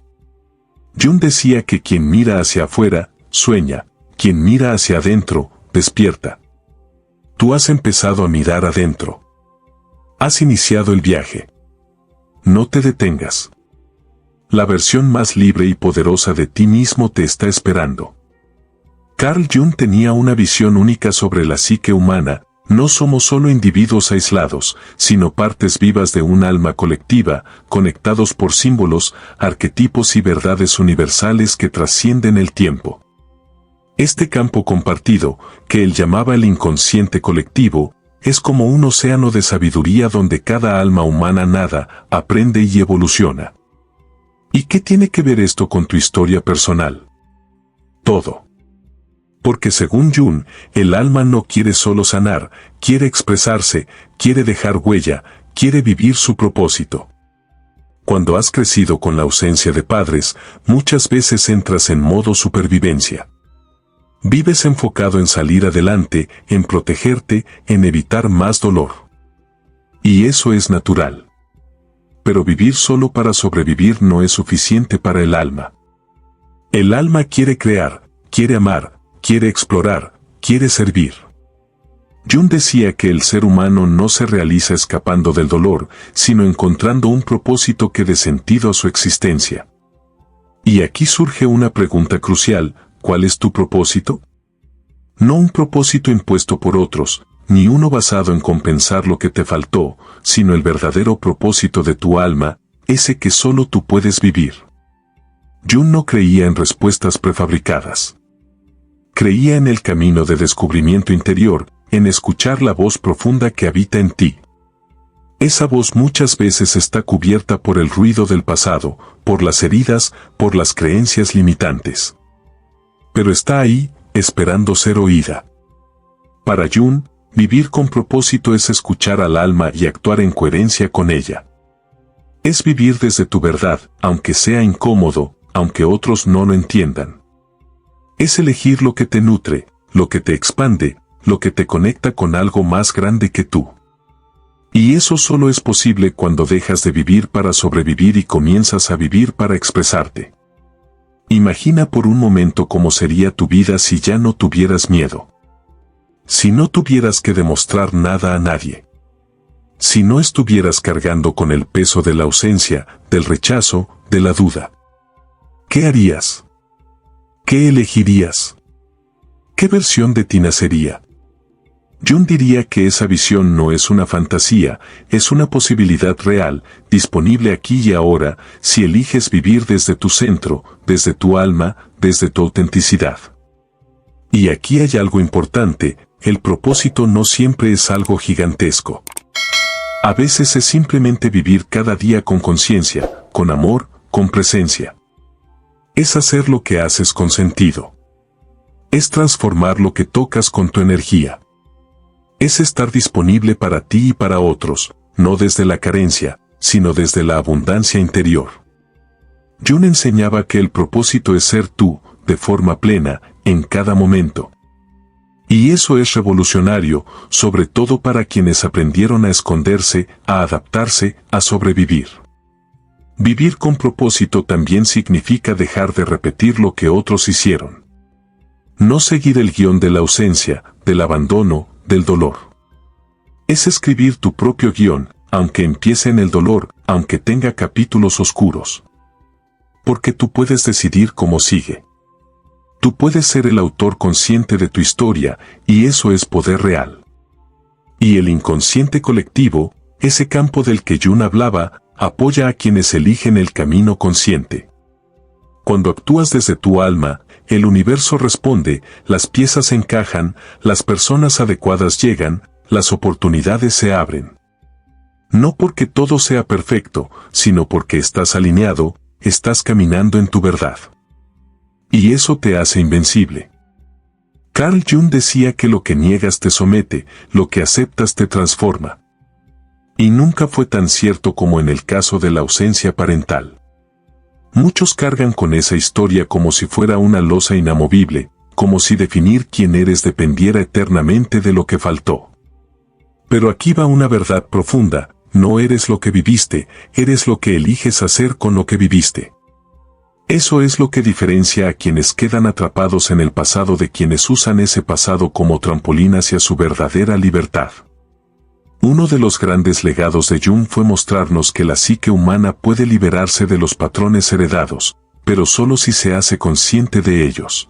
Jung decía que quien mira hacia afuera, sueña. Quien mira hacia adentro, despierta. Tú has empezado a mirar adentro. Has iniciado el viaje. No te detengas. La versión más libre y poderosa de ti mismo te está esperando. Carl Jung tenía una visión única sobre la psique humana. No somos solo individuos aislados, sino partes vivas de un alma colectiva, conectados por símbolos, arquetipos y verdades universales que trascienden el tiempo. Este campo compartido, que él llamaba el inconsciente colectivo, es como un océano de sabiduría donde cada alma humana nada, aprende y evoluciona. ¿Y qué tiene que ver esto con tu historia personal? Todo. Porque según Jung, el alma no quiere solo sanar, quiere expresarse, quiere dejar huella, quiere vivir su propósito. Cuando has crecido con la ausencia de padres, muchas veces entras en modo supervivencia. Vives enfocado en salir adelante, en protegerte, en evitar más dolor. Y eso es natural. Pero vivir solo para sobrevivir no es suficiente para el alma. El alma quiere crear, quiere amar, quiere explorar, quiere servir. Jung decía que el ser humano no se realiza escapando del dolor, sino encontrando un propósito que dé sentido a su existencia. Y aquí surge una pregunta crucial: ¿cuál es tu propósito? No un propósito impuesto por otros, ni uno basado en compensar lo que te faltó, sino el verdadero propósito de tu alma, ese que solo tú puedes vivir. Jung no creía en respuestas prefabricadas. Creía en el camino de descubrimiento interior, en escuchar la voz profunda que habita en ti. Esa voz muchas veces está cubierta por el ruido del pasado, por las heridas, por las creencias limitantes. Pero está ahí, esperando ser oída. Para Jung, vivir con propósito es escuchar al alma y actuar en coherencia con ella. Es vivir desde tu verdad, aunque sea incómodo, aunque otros no lo entiendan. Es elegir lo que te nutre, lo que te expande, lo que te conecta con algo más grande que tú. Y eso solo es posible cuando dejas de vivir para sobrevivir y comienzas a vivir para expresarte. Imagina por un momento cómo sería tu vida si ya no tuvieras miedo. Si no tuvieras que demostrar nada a nadie. Si no estuvieras cargando con el peso de la ausencia, del rechazo, de la duda. ¿Qué harías? ¿Qué elegirías? ¿Qué versión de ti nacería? Jung diría que esa visión no es una fantasía, es una posibilidad real, disponible aquí y ahora, si eliges vivir desde tu centro, desde tu alma, desde tu autenticidad. Y aquí hay algo importante: el propósito no siempre es algo gigantesco. A veces es simplemente vivir cada día con conciencia, con amor, con presencia. Es hacer lo que haces con sentido. Es transformar lo que tocas con tu energía. Es estar disponible para ti y para otros, no desde la carencia, sino desde la abundancia interior. Jung enseñaba que el propósito es ser tú, de forma plena, en cada momento. Y eso es revolucionario, sobre todo para quienes aprendieron a esconderse, a adaptarse, a sobrevivir. Vivir con propósito también significa dejar de repetir lo que otros hicieron. No seguir el guión de la ausencia, del abandono, del dolor. Es escribir tu propio guión, aunque empiece en el dolor, aunque tenga capítulos oscuros. Porque tú puedes decidir cómo sigue. Tú puedes ser el autor consciente de tu historia, y eso es poder real. Y el inconsciente colectivo, ese campo del que Jung hablaba, apoya a quienes eligen el camino consciente. Cuando actúas desde tu alma, el universo responde, las piezas encajan, las personas adecuadas llegan, las oportunidades se abren. No porque todo sea perfecto, sino porque estás alineado, estás caminando en tu verdad. Y eso te hace invencible. Carl Jung decía que lo que niegas te somete, lo que aceptas te transforma. Y nunca fue tan cierto como en el caso de la ausencia parental. Muchos cargan con esa historia como si fuera una losa inamovible, como si definir quién eres dependiera eternamente de lo que faltó. Pero aquí va una verdad profunda: no eres lo que viviste, eres lo que eliges hacer con lo que viviste. Eso es lo que diferencia a quienes quedan atrapados en el pasado de quienes usan ese pasado como trampolín hacia su verdadera libertad. Uno de los grandes legados de Jung fue mostrarnos que la psique humana puede liberarse de los patrones heredados, pero solo si se hace consciente de ellos.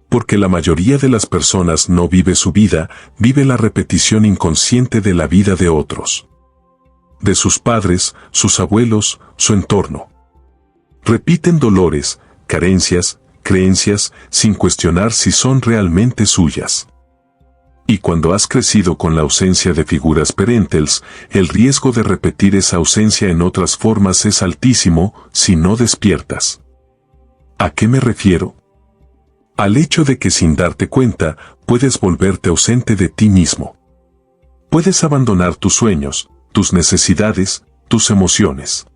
Porque la mayoría de las personas no vive su vida, vive la repetición inconsciente de la vida de otros. De sus padres, sus abuelos, su entorno. Repiten dolores, carencias, creencias, sin cuestionar si son realmente suyas. Y cuando has crecido con la ausencia de figuras parentales, el riesgo de repetir esa ausencia en otras formas es altísimo si no despiertas. ¿A qué me refiero? Al hecho de que sin darte cuenta, puedes volverte ausente de ti mismo. Puedes abandonar tus sueños, tus necesidades, tus emociones.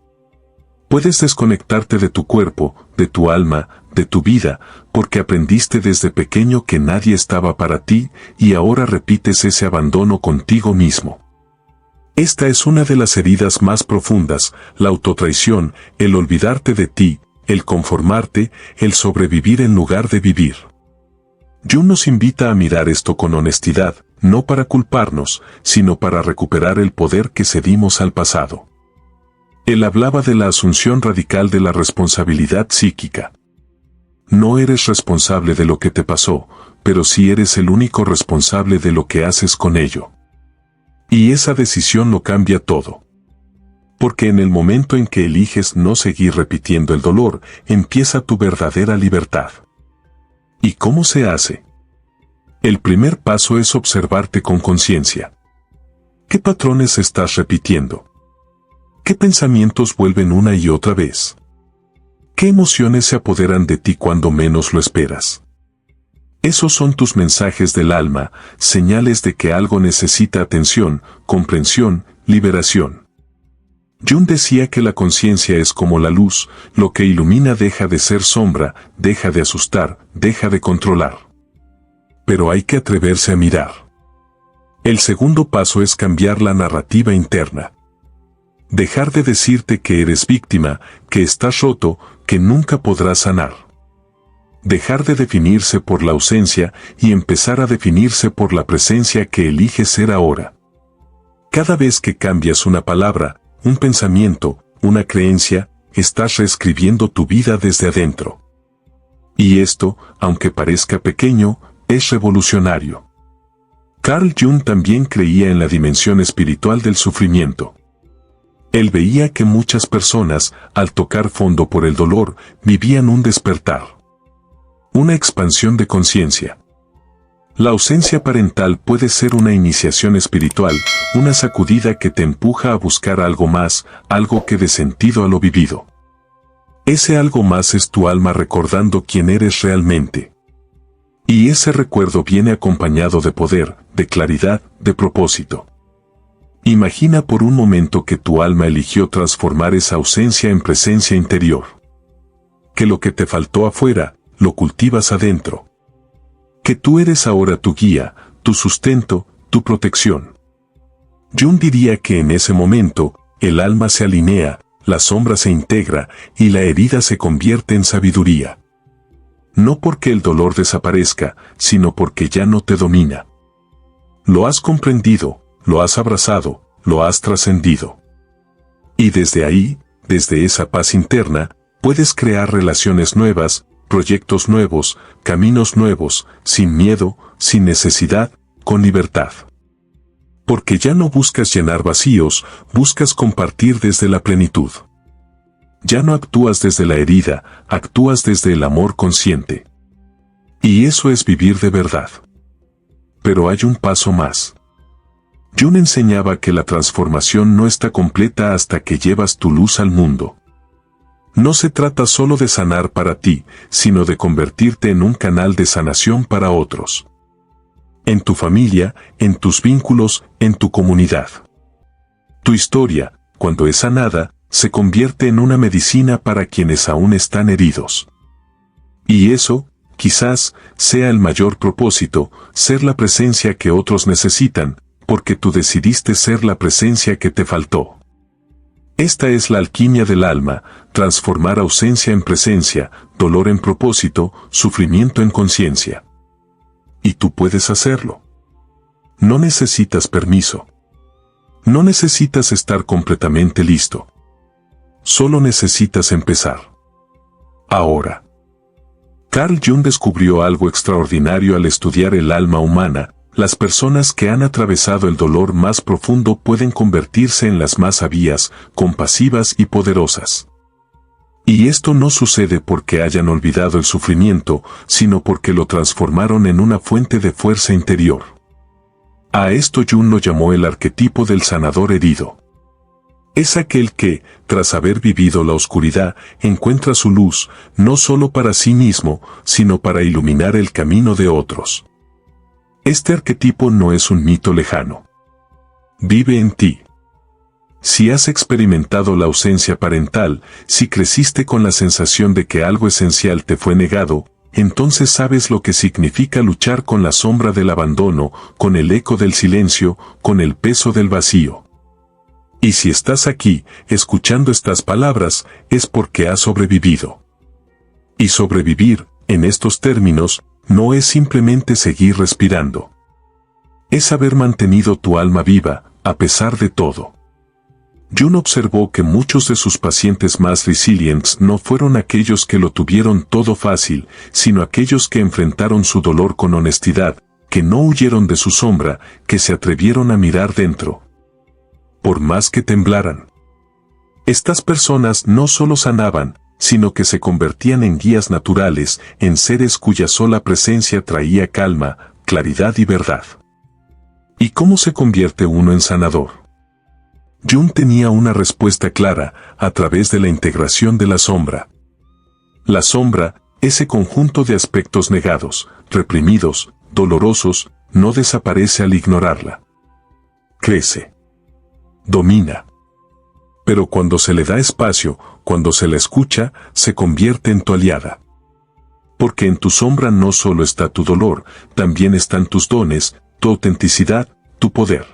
Puedes desconectarte de tu cuerpo, de tu alma, de tu vida, porque aprendiste desde pequeño que nadie estaba para ti y ahora repites ese abandono contigo mismo. Esta es una de las heridas más profundas, la autotraición, el olvidarte de ti, el conformarte, el sobrevivir en lugar de vivir. Jung nos invita a mirar esto con honestidad, no para culparnos, sino para recuperar el poder que cedimos al pasado. Él hablaba de la asunción radical de la responsabilidad psíquica. No eres responsable de lo que te pasó, pero sí eres el único responsable de lo que haces con ello. Y esa decisión lo cambia todo. Porque en el momento en que eliges no seguir repitiendo el dolor, empieza tu verdadera libertad. ¿Y cómo se hace? El primer paso es observarte con conciencia. ¿Qué patrones estás repitiendo? ¿Qué pensamientos vuelven una y otra vez? ¿Qué emociones se apoderan de ti cuando menos lo esperas? Esos son tus mensajes del alma, señales de que algo necesita atención, comprensión, liberación. Jung decía que la conciencia es como la luz, lo que ilumina deja de ser sombra, deja de asustar, deja de controlar. Pero hay que atreverse a mirar. El segundo paso es cambiar la narrativa interna. Dejar de decirte que eres víctima, que estás roto, que nunca podrás sanar. Dejar de definirse por la ausencia y empezar a definirse por la presencia que eliges ser ahora. Cada vez que cambias una palabra, un pensamiento, una creencia, estás reescribiendo tu vida desde adentro. Y esto, aunque parezca pequeño, es revolucionario. Carl Jung también creía en la dimensión espiritual del sufrimiento. Él veía que muchas personas, al tocar fondo por el dolor, vivían un despertar. Una expansión de conciencia. La ausencia parental puede ser una iniciación espiritual, una sacudida que te empuja a buscar algo más, algo que dé sentido a lo vivido. Ese algo más es tu alma recordando quién eres realmente. Y ese recuerdo viene acompañado de poder, de claridad, de propósito. Imagina por un momento que tu alma eligió transformar esa ausencia en presencia interior. Que lo que te faltó afuera, lo cultivas adentro. Que tú eres ahora tu guía, tu sustento, tu protección. Jung diría que en ese momento, el alma se alinea, la sombra se integra y la herida se convierte en sabiduría. No porque el dolor desaparezca, sino porque ya no te domina. Lo has comprendido, lo has abrazado, lo has trascendido. Y desde ahí, desde esa paz interna, puedes crear relaciones nuevas, proyectos nuevos, caminos nuevos, sin miedo, sin necesidad, con libertad. Porque ya no buscas llenar vacíos, buscas compartir desde la plenitud. Ya no actúas desde la herida, actúas desde el amor consciente. Y eso es vivir de verdad. Pero hay un paso más. Jung enseñaba que la transformación no está completa hasta que llevas tu luz al mundo. No se trata solo de sanar para ti, sino de convertirte en un canal de sanación para otros. En tu familia, en tus vínculos, en tu comunidad. Tu historia, cuando es sanada, se convierte en una medicina para quienes aún están heridos. Y eso, quizás, sea el mayor propósito, ser la presencia que otros necesitan, porque tú decidiste ser la presencia que te faltó. Esta es la alquimia del alma, transformar ausencia en presencia, dolor en propósito, sufrimiento en conciencia. Y tú puedes hacerlo. No necesitas permiso. No necesitas estar completamente listo. Solo necesitas empezar. Ahora. Carl Jung descubrió algo extraordinario al estudiar el alma humana. Las personas que han atravesado el dolor más profundo pueden convertirse en las más sabias, compasivas y poderosas. Y esto no sucede porque hayan olvidado el sufrimiento, sino porque lo transformaron en una fuente de fuerza interior. A esto Jung lo llamó el arquetipo del sanador herido. Es aquel que, tras haber vivido la oscuridad, encuentra su luz, no solo para sí mismo, sino para iluminar el camino de otros. Este arquetipo no es un mito lejano. Vive en ti. Si has experimentado la ausencia parental, si creciste con la sensación de que algo esencial te fue negado, entonces sabes lo que significa luchar con la sombra del abandono, con el eco del silencio, con el peso del vacío. Y si estás aquí, escuchando estas palabras, es porque has sobrevivido. Y sobrevivir, en estos términos, no es simplemente seguir respirando. Es haber mantenido tu alma viva, a pesar de todo. Jung observó que muchos de sus pacientes más resilientes no fueron aquellos que lo tuvieron todo fácil, sino aquellos que enfrentaron su dolor con honestidad, que no huyeron de su sombra, que se atrevieron a mirar dentro. Por más que temblaran. Estas personas no solo sanaban, sino que se convertían en guías naturales, en seres cuya sola presencia traía calma, claridad y verdad. ¿Y cómo se convierte uno en sanador? Jung tenía una respuesta clara, a través de la integración de la sombra. La sombra, ese conjunto de aspectos negados, reprimidos, dolorosos, no desaparece al ignorarla. Crece. Domina. Pero cuando se le da espacio, cuando se la escucha, se convierte en tu aliada. Porque en tu sombra no solo está tu dolor, también están tus dones, tu autenticidad, tu poder.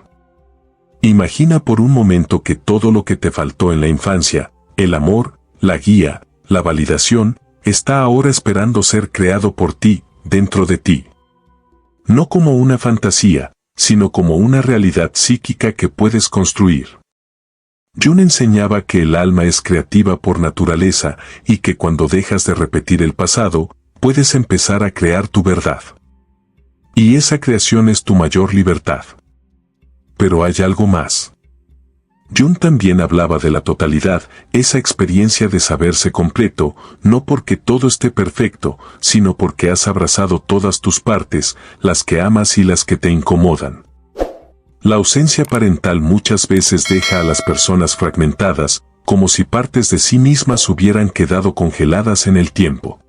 Imagina por un momento que todo lo que te faltó en la infancia, el amor, la guía, la validación, está ahora esperando ser creado por ti, dentro de ti. No como una fantasía, sino como una realidad psíquica que puedes construir. Jung enseñaba que el alma es creativa por naturaleza y que cuando dejas de repetir el pasado, puedes empezar a crear tu verdad. Y esa creación es tu mayor libertad. Pero hay algo más. Jung también hablaba de la totalidad, esa experiencia de saberse completo, no porque todo esté perfecto, sino porque has abrazado todas tus partes, las que amas y las que te incomodan. La ausencia parental muchas veces deja a las personas fragmentadas, como si partes de sí mismas hubieran quedado congeladas en el tiempo.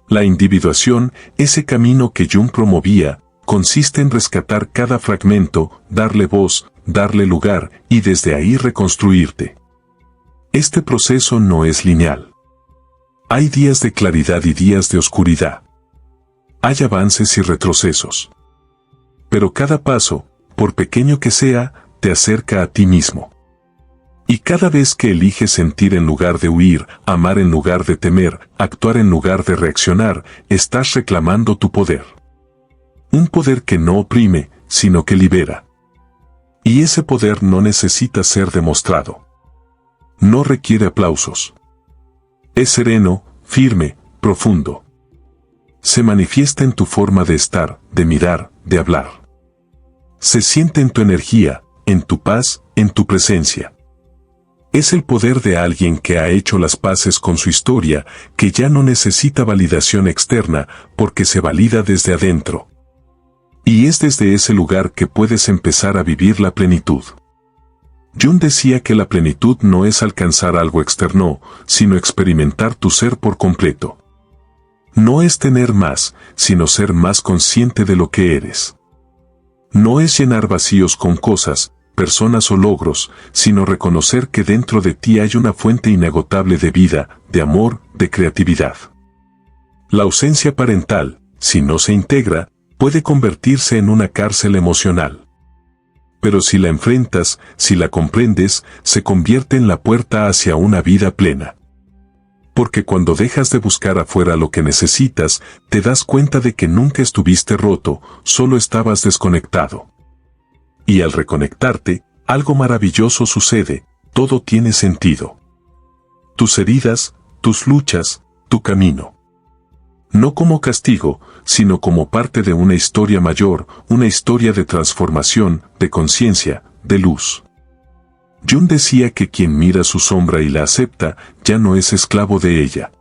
La individuación, ese camino que Jung promovía, consiste en rescatar cada fragmento, darle voz, darle lugar, y desde ahí reconstruirte. Este proceso no es lineal. Hay días de claridad y días de oscuridad. Hay avances y retrocesos. Pero cada paso, por pequeño que sea, te acerca a ti mismo. Y cada vez que eliges sentir en lugar de huir, amar en lugar de temer, actuar en lugar de reaccionar, estás reclamando tu poder. Un poder que no oprime, sino que libera. Y ese poder no necesita ser demostrado. No requiere aplausos. Es sereno, firme, profundo. Se manifiesta en tu forma de estar, de mirar, de hablar. Se siente en tu energía, en tu paz, en tu presencia. Es el poder de alguien que ha hecho las paces con su historia, que ya no necesita validación externa, porque se valida desde adentro. Y es desde ese lugar que puedes empezar a vivir la plenitud. Jung decía que la plenitud no es alcanzar algo externo, sino experimentar tu ser por completo. No es tener más, sino ser más consciente de lo que eres. No es llenar vacíos con cosas, personas o logros, sino reconocer que dentro de ti hay una fuente inagotable de vida, de amor, de creatividad. La ausencia parental, si no se integra, puede convertirse en una cárcel emocional. Pero si la enfrentas, si la comprendes, se convierte en la puerta hacia una vida plena. Porque cuando dejas de buscar afuera lo que necesitas, te das cuenta de que nunca estuviste roto, solo estabas desconectado. Y al reconectarte, algo maravilloso sucede, todo tiene sentido. Tus heridas, tus luchas, tu camino. No como castigo, sino como parte de una historia mayor, una historia de transformación, de conciencia, de luz. Jung decía que quien mira su sombra y la acepta, ya no es esclavo de ella.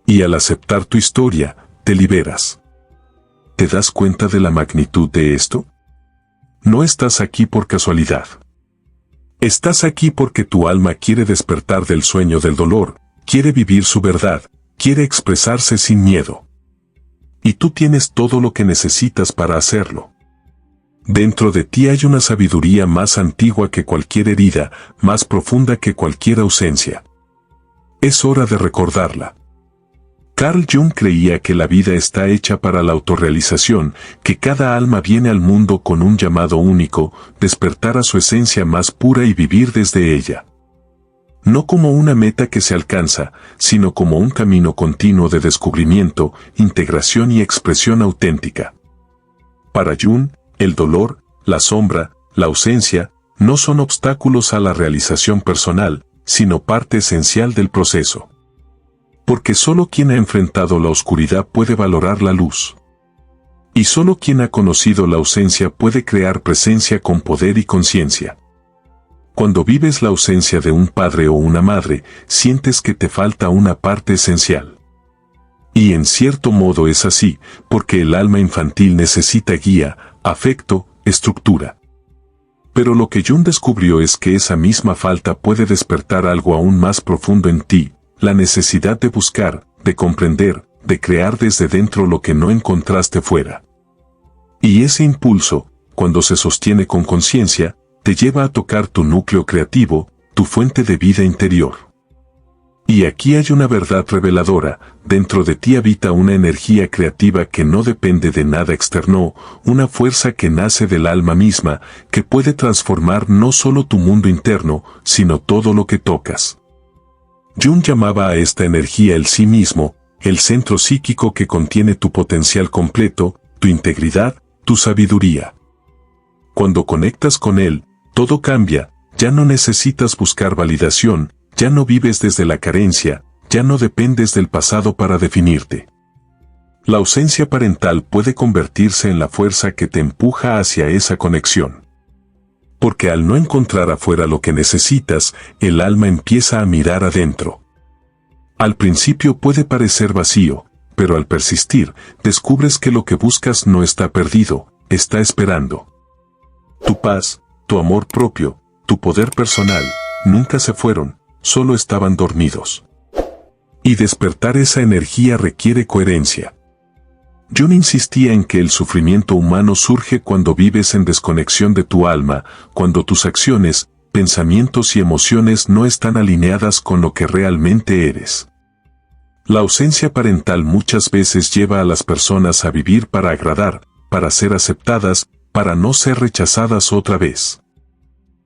Y al aceptar tu historia, te liberas. ¿Te das cuenta de la magnitud de esto? No estás aquí por casualidad. Estás aquí porque tu alma quiere despertar del sueño del dolor, quiere vivir su verdad, quiere expresarse sin miedo. Y tú tienes todo lo que necesitas para hacerlo. Dentro de ti hay una sabiduría más antigua que cualquier herida, más profunda que cualquier ausencia. Es hora de recordarla. Carl Jung creía que la vida está hecha para la autorrealización, que cada alma viene al mundo con un llamado único, despertar a su esencia más pura y vivir desde ella. No como una meta que se alcanza, sino como un camino continuo de descubrimiento, integración y expresión auténtica. Para Jung, el dolor, la sombra, la ausencia, no son obstáculos a la realización personal, sino parte esencial del proceso. Porque solo quien ha enfrentado la oscuridad puede valorar la luz. Y solo quien ha conocido la ausencia puede crear presencia con poder y conciencia. Cuando vives la ausencia de un padre o una madre, sientes que te falta una parte esencial. Y en cierto modo es así, porque el alma infantil necesita guía, afecto, estructura. Pero lo que Jung descubrió es que esa misma falta puede despertar algo aún más profundo en ti, la necesidad de buscar, de comprender, de crear desde dentro lo que no encontraste fuera. Y ese impulso, cuando se sostiene con conciencia, te lleva a tocar tu núcleo creativo, tu fuente de vida interior. Y aquí hay una verdad reveladora, dentro de ti habita una energía creativa que no depende de nada externo, una fuerza que nace del alma misma, que puede transformar no solo tu mundo interno, sino todo lo que tocas. Jung llamaba a esta energía el sí mismo, el centro psíquico que contiene tu potencial completo, tu integridad, tu sabiduría. Cuando conectas con él, todo cambia, ya no necesitas buscar validación, ya no vives desde la carencia, ya no dependes del pasado para definirte. La ausencia parental puede convertirse en la fuerza que te empuja hacia esa conexión. Porque al no encontrar afuera lo que necesitas, el alma empieza a mirar adentro. Al principio puede parecer vacío, pero al persistir, descubres que lo que buscas no está perdido, está esperando. Tu paz, tu amor propio, tu poder personal, nunca se fueron, solo estaban dormidos. Y despertar esa energía requiere coherencia. Jung insistía en que el sufrimiento humano surge cuando vives en desconexión de tu alma, cuando tus acciones, pensamientos y emociones no están alineadas con lo que realmente eres. La ausencia parental muchas veces lleva a las personas a vivir para agradar, para ser aceptadas, para no ser rechazadas otra vez.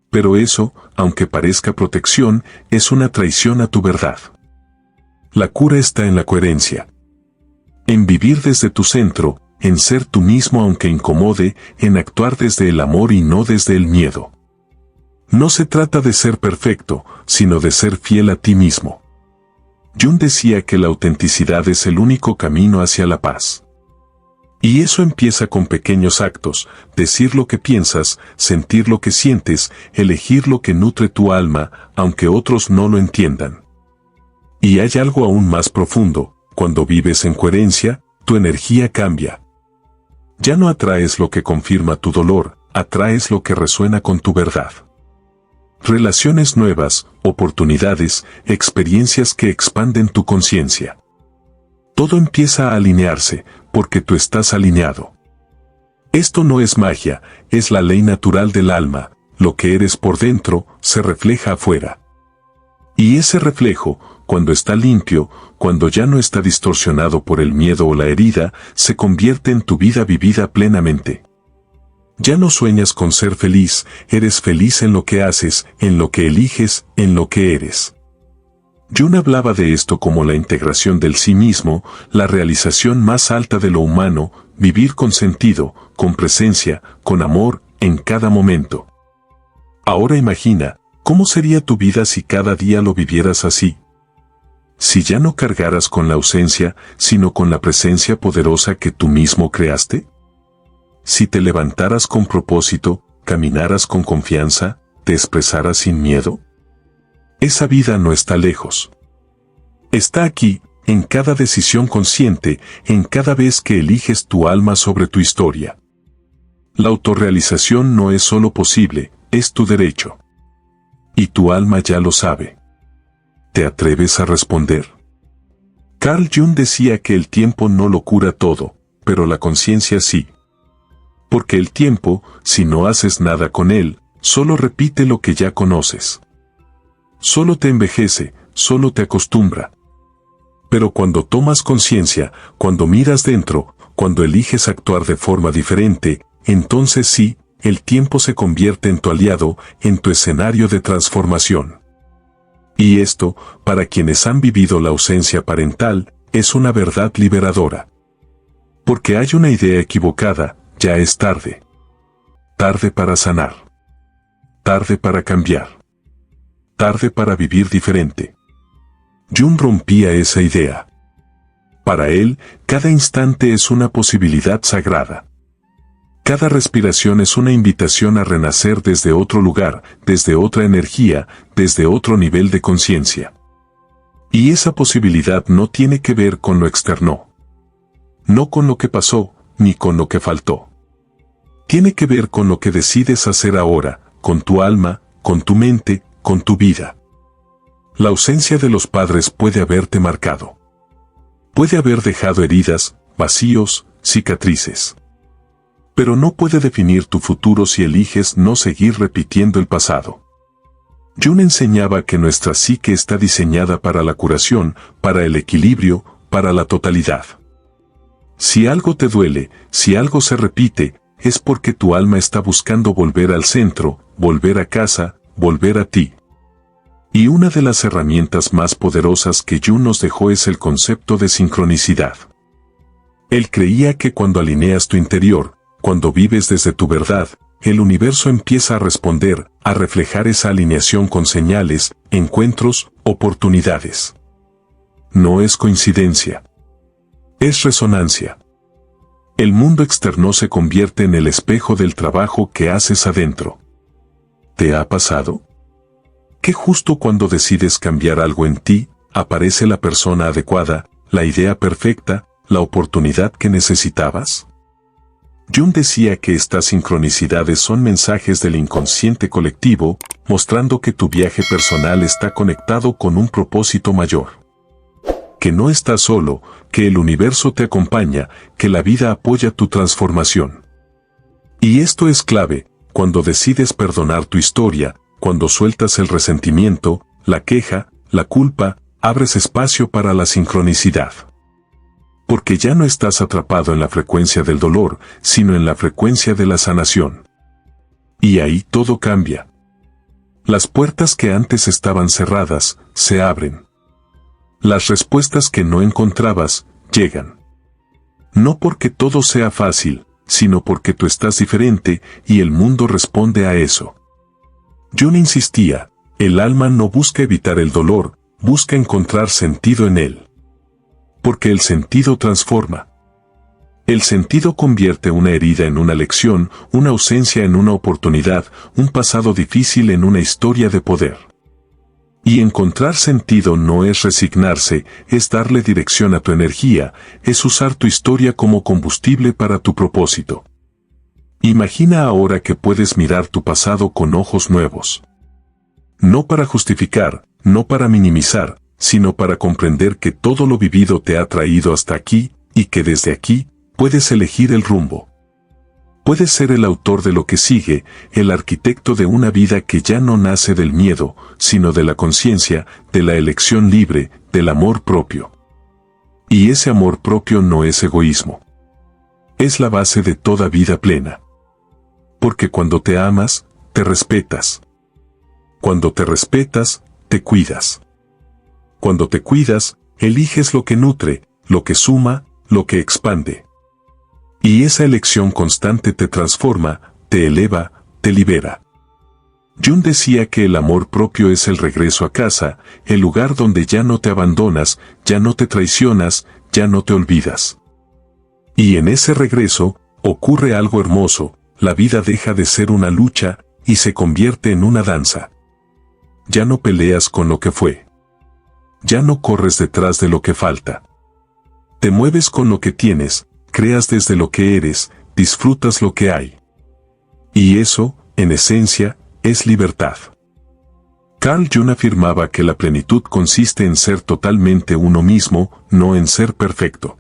Pero eso, aunque parezca protección, es una traición a tu verdad. La cura está en la coherencia. En vivir desde tu centro, en ser tú mismo aunque incomode, en actuar desde el amor y no desde el miedo. No se trata de ser perfecto, sino de ser fiel a ti mismo. Jung decía que la autenticidad es el único camino hacia la paz. Y eso empieza con pequeños actos, decir lo que piensas, sentir lo que sientes, elegir lo que nutre tu alma, aunque otros no lo entiendan. Y hay algo aún más profundo. Cuando vives en coherencia, tu energía cambia. Ya no atraes lo que confirma tu dolor, atraes lo que resuena con tu verdad. Relaciones nuevas, oportunidades, experiencias que expanden tu conciencia. Todo empieza a alinearse, porque tú estás alineado. Esto no es magia, es la ley natural del alma, lo que eres por dentro, se refleja afuera. Y ese reflejo, cuando está limpio, cuando ya no está distorsionado por el miedo o la herida, se convierte en tu vida vivida plenamente. Ya no sueñas con ser feliz, eres feliz en lo que haces, en lo que eliges, en lo que eres. Jung hablaba de esto como la integración del sí mismo, la realización más alta de lo humano, vivir con sentido, con presencia, con amor, en cada momento. Ahora imagina, ¿cómo sería tu vida si cada día lo vivieras así? Si ya no cargaras con la ausencia, sino con la presencia poderosa que tú mismo creaste. Si te levantaras con propósito, caminaras con confianza, te expresara sin miedo? Esa vida no está lejos. Está aquí, en cada decisión consciente, en cada vez que eliges tu alma sobre tu historia. La autorrealización no es solo posible, es tu derecho. Y tu alma ya lo sabe. ¿Te atreves a responder? Carl Jung decía que el tiempo no lo cura todo, pero la conciencia sí. Porque el tiempo, si no haces nada con él, solo repite lo que ya conoces. Solo te envejece, solo te acostumbra. Pero cuando tomas conciencia, cuando miras dentro, cuando eliges actuar de forma diferente, entonces sí, el tiempo se convierte en tu aliado, en tu escenario de transformación. Y esto, para quienes han vivido la ausencia parental, es una verdad liberadora. Porque hay una idea equivocada, ya es tarde. Tarde para sanar. Tarde para cambiar. Tarde para vivir diferente. Jung rompía esa idea. Para él, cada instante es una posibilidad sagrada. Cada respiración es una invitación a renacer desde otro lugar, desde otra energía, desde otro nivel de conciencia. Y esa posibilidad no tiene que ver con lo externo. No con lo que pasó, ni con lo que faltó. Tiene que ver con lo que decides hacer ahora, con tu alma, con tu mente, con tu vida. La ausencia de los padres puede haberte marcado. Puede haber dejado heridas, vacíos, cicatrices. Pero no puede definir tu futuro si eliges no seguir repitiendo el pasado. Jung enseñaba que nuestra psique está diseñada para la curación, para el equilibrio, para la totalidad. Si algo te duele, si algo se repite, es porque tu alma está buscando volver al centro, volver a casa, volver a ti. Y una de las herramientas más poderosas que Jung nos dejó es el concepto de sincronicidad. Él creía que cuando alineas tu interior, cuando vives desde tu verdad, el universo empieza a responder, a reflejar esa alineación con señales, encuentros, oportunidades. No es coincidencia. Es resonancia. El mundo externo se convierte en el espejo del trabajo que haces adentro. ¿Te ha pasado? Que justo cuando decides cambiar algo en ti, aparece la persona adecuada, la idea perfecta, la oportunidad que necesitabas? Jung decía que estas sincronicidades son mensajes del inconsciente colectivo, mostrando que tu viaje personal está conectado con un propósito mayor. Que no estás solo, que el universo te acompaña, que la vida apoya tu transformación. Y esto es clave, cuando decides perdonar tu historia, cuando sueltas el resentimiento, la queja, la culpa, abres espacio para la sincronicidad. Porque ya no estás atrapado en la frecuencia del dolor, sino en la frecuencia de la sanación. Y ahí todo cambia. Las puertas que antes estaban cerradas, se abren. Las respuestas que no encontrabas, llegan. No porque todo sea fácil, sino porque tú estás diferente y el mundo responde a eso. Jung insistía, el alma no busca evitar el dolor, busca encontrar sentido en él. Porque el sentido transforma. El sentido convierte una herida en una lección, una ausencia en una oportunidad, un pasado difícil en una historia de poder. Y encontrar sentido no es resignarse, es darle dirección a tu energía, es usar tu historia como combustible para tu propósito. Imagina ahora que puedes mirar tu pasado con ojos nuevos. No para justificar, no para minimizar, sino para comprender que todo lo vivido te ha traído hasta aquí, y que desde aquí, puedes elegir el rumbo. Puedes ser el autor de lo que sigue, el arquitecto de una vida que ya no nace del miedo, sino de la conciencia, de la elección libre, del amor propio. Y ese amor propio no es egoísmo. Es la base de toda vida plena. Porque cuando te amas, te respetas. Cuando te respetas, te cuidas. Cuando te cuidas, eliges lo que nutre, lo que suma, lo que expande. Y esa elección constante te transforma, te eleva, te libera. Jung decía que el amor propio es el regreso a casa, el lugar donde ya no te abandonas, ya no te traicionas, ya no te olvidas. Y en ese regreso, ocurre algo hermoso, la vida deja de ser una lucha, y se convierte en una danza. Ya no peleas con lo que fue. Ya no corres detrás de lo que falta. Te mueves con lo que tienes, creas desde lo que eres, disfrutas lo que hay. Y eso, en esencia, es libertad. Carl Jung afirmaba que la plenitud consiste en ser totalmente uno mismo, no en ser perfecto.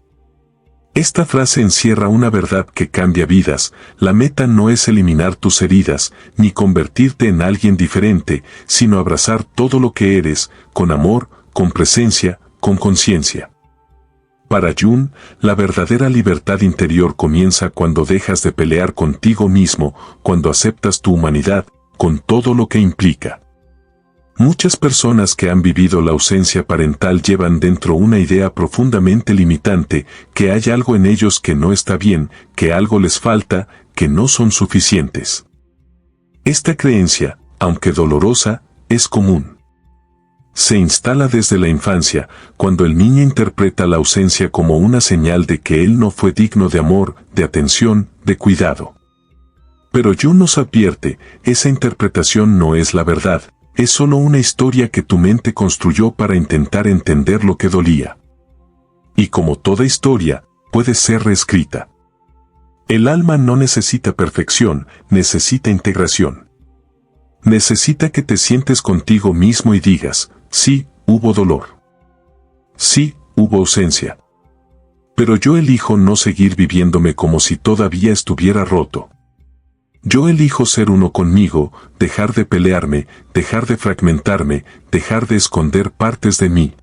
Esta frase encierra una verdad que cambia vidas. La meta no es eliminar tus heridas, ni convertirte en alguien diferente, sino abrazar todo lo que eres, con amor, con presencia, con conciencia. Para Jung, la verdadera libertad interior comienza cuando dejas de pelear contigo mismo, cuando aceptas tu humanidad, con todo lo que implica. Muchas personas que han vivido la ausencia parental llevan dentro una idea profundamente limitante, que hay algo en ellos que no está bien, que algo les falta, que no son suficientes. Esta creencia, aunque dolorosa, es común. Se instala desde la infancia, cuando el niño interpreta la ausencia como una señal de que él no fue digno de amor, de atención, de cuidado. Pero Jung nos advierte, esa interpretación no es la verdad. Es solo una historia que tu mente construyó para intentar entender lo que dolía. Y como toda historia, puede ser reescrita. El alma no necesita perfección, necesita integración. Necesita que te sientes contigo mismo y digas, sí, hubo dolor. Sí, hubo ausencia. Pero yo elijo no seguir viviéndome como si todavía estuviera roto. Yo elijo ser uno conmigo, dejar de pelearme, dejar de fragmentarme, dejar de esconder partes de mí.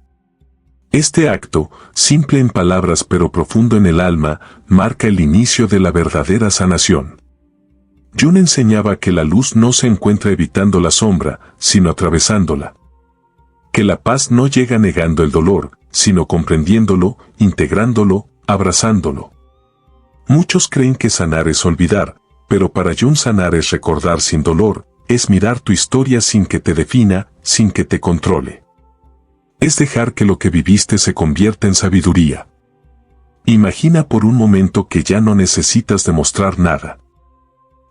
Este acto, simple en palabras pero profundo en el alma, marca el inicio de la verdadera sanación. Jung enseñaba que la luz no se encuentra evitando la sombra, sino atravesándola. Que la paz no llega negando el dolor, sino comprendiéndolo, integrándolo, abrazándolo. Muchos creen que sanar es olvidar, pero para Jung sanar es recordar sin dolor, es mirar tu historia sin que te defina, sin que te controle. Es dejar que lo que viviste se convierta en sabiduría. Imagina por un momento que ya no necesitas demostrar nada.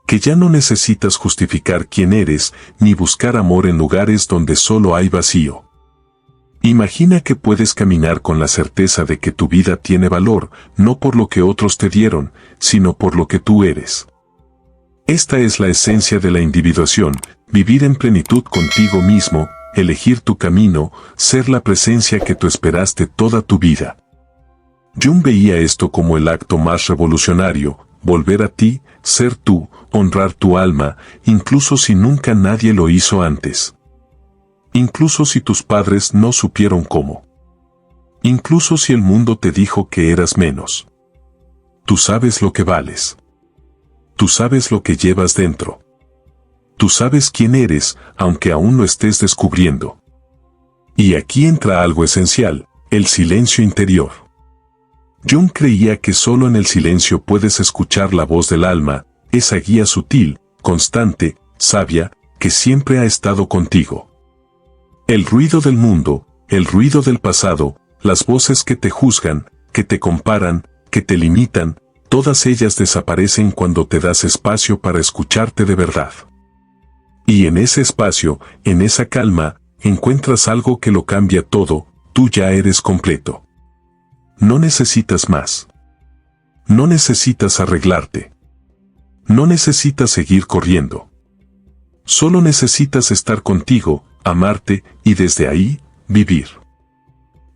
Que ya no necesitas justificar quién eres, ni buscar amor en lugares donde solo hay vacío. Imagina que puedes caminar con la certeza de que tu vida tiene valor, no por lo que otros te dieron, sino por lo que tú eres. Esta es la esencia de la individuación, vivir en plenitud contigo mismo, elegir tu camino, ser la presencia que tú esperaste toda tu vida. Jung veía esto como el acto más revolucionario, volver a ti, ser tú, honrar tu alma, incluso si nunca nadie lo hizo antes. Incluso si tus padres no supieron cómo. Incluso si el mundo te dijo que eras menos. Tú sabes lo que vales. Tú sabes lo que llevas dentro. Tú sabes quién eres, aunque aún lo estés descubriendo. Y aquí entra algo esencial, el silencio interior. Jung creía que solo en el silencio puedes escuchar la voz del alma, esa guía sutil, constante, sabia, que siempre ha estado contigo. El ruido del mundo, el ruido del pasado, las voces que te juzgan, que te comparan, que te limitan, todas ellas desaparecen cuando te das espacio para escucharte de verdad. Y en ese espacio, en esa calma, encuentras algo que lo cambia todo, tú ya eres completo. No necesitas más. No necesitas arreglarte. No necesitas seguir corriendo. Solo necesitas estar contigo, amarte, y desde ahí, vivir.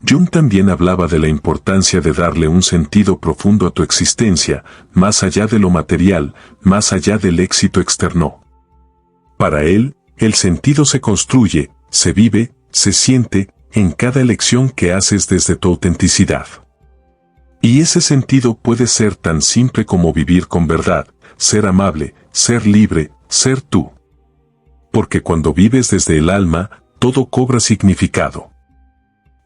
Jung también hablaba de la importancia de darle un sentido profundo a tu existencia, más allá de lo material, más allá del éxito externo. Para él, el sentido se construye, se vive, se siente, en cada elección que haces desde tu autenticidad. Y ese sentido puede ser tan simple como vivir con verdad, ser amable, ser libre, ser tú. Porque cuando vives desde el alma, todo cobra significado.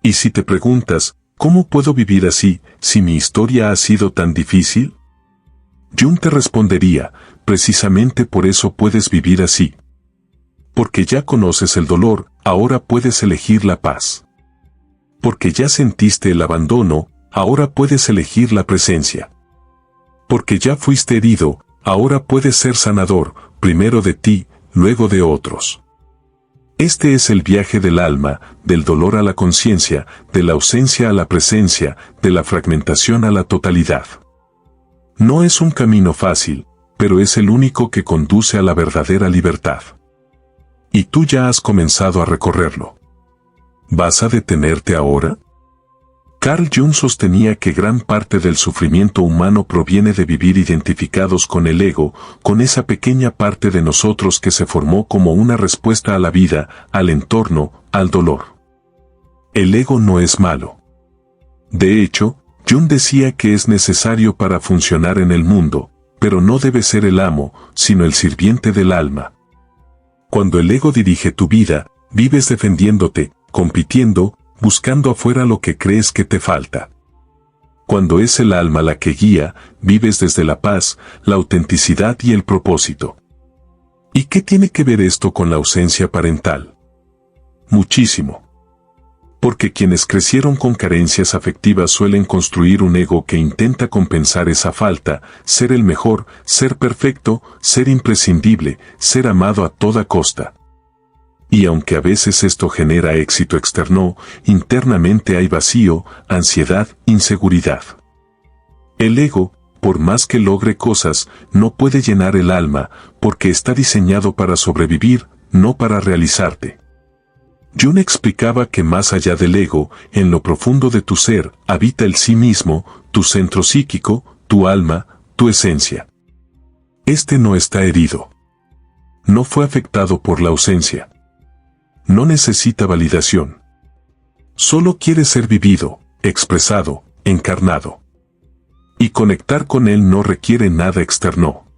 Y si te preguntas, ¿cómo puedo vivir así, si mi historia ha sido tan difícil? Jung te respondería, precisamente por eso puedes vivir así. Porque ya conoces el dolor, ahora puedes elegir la paz. Porque ya sentiste el abandono, ahora puedes elegir la presencia. Porque ya fuiste herido, ahora puedes ser sanador, primero de ti, luego de otros. Este es el viaje del alma, del dolor a la conciencia, de la ausencia a la presencia, de la fragmentación a la totalidad. No es un camino fácil, pero es el único que conduce a la verdadera libertad. Y tú ya has comenzado a recorrerlo. ¿Vas a detenerte ahora? Carl Jung sostenía que gran parte del sufrimiento humano proviene de vivir identificados con el ego, con esa pequeña parte de nosotros que se formó como una respuesta a la vida, al entorno, al dolor. El ego no es malo. De hecho, Jung decía que es necesario para funcionar en el mundo, pero no debe ser el amo, sino el sirviente del alma. Cuando el ego dirige tu vida, vives defendiéndote, compitiendo, buscando afuera lo que crees que te falta. Cuando es el alma la que guía, vives desde la paz, la autenticidad y el propósito. ¿Y qué tiene que ver esto con la ausencia parental? Muchísimo. Porque quienes crecieron con carencias afectivas suelen construir un ego que intenta compensar esa falta, ser el mejor, ser perfecto, ser imprescindible, ser amado a toda costa. Y aunque a veces esto genera éxito externo, internamente hay vacío, ansiedad, inseguridad. El ego, por más que logre cosas, no puede llenar el alma, porque está diseñado para sobrevivir, no para realizarte. Jung explicaba que más allá del ego, en lo profundo de tu ser, habita el sí mismo, tu centro psíquico, tu alma, tu esencia. Este no está herido. No fue afectado por la ausencia. No necesita validación. Solo quiere ser vivido, expresado, encarnado. Y conectar con él no requiere nada externo.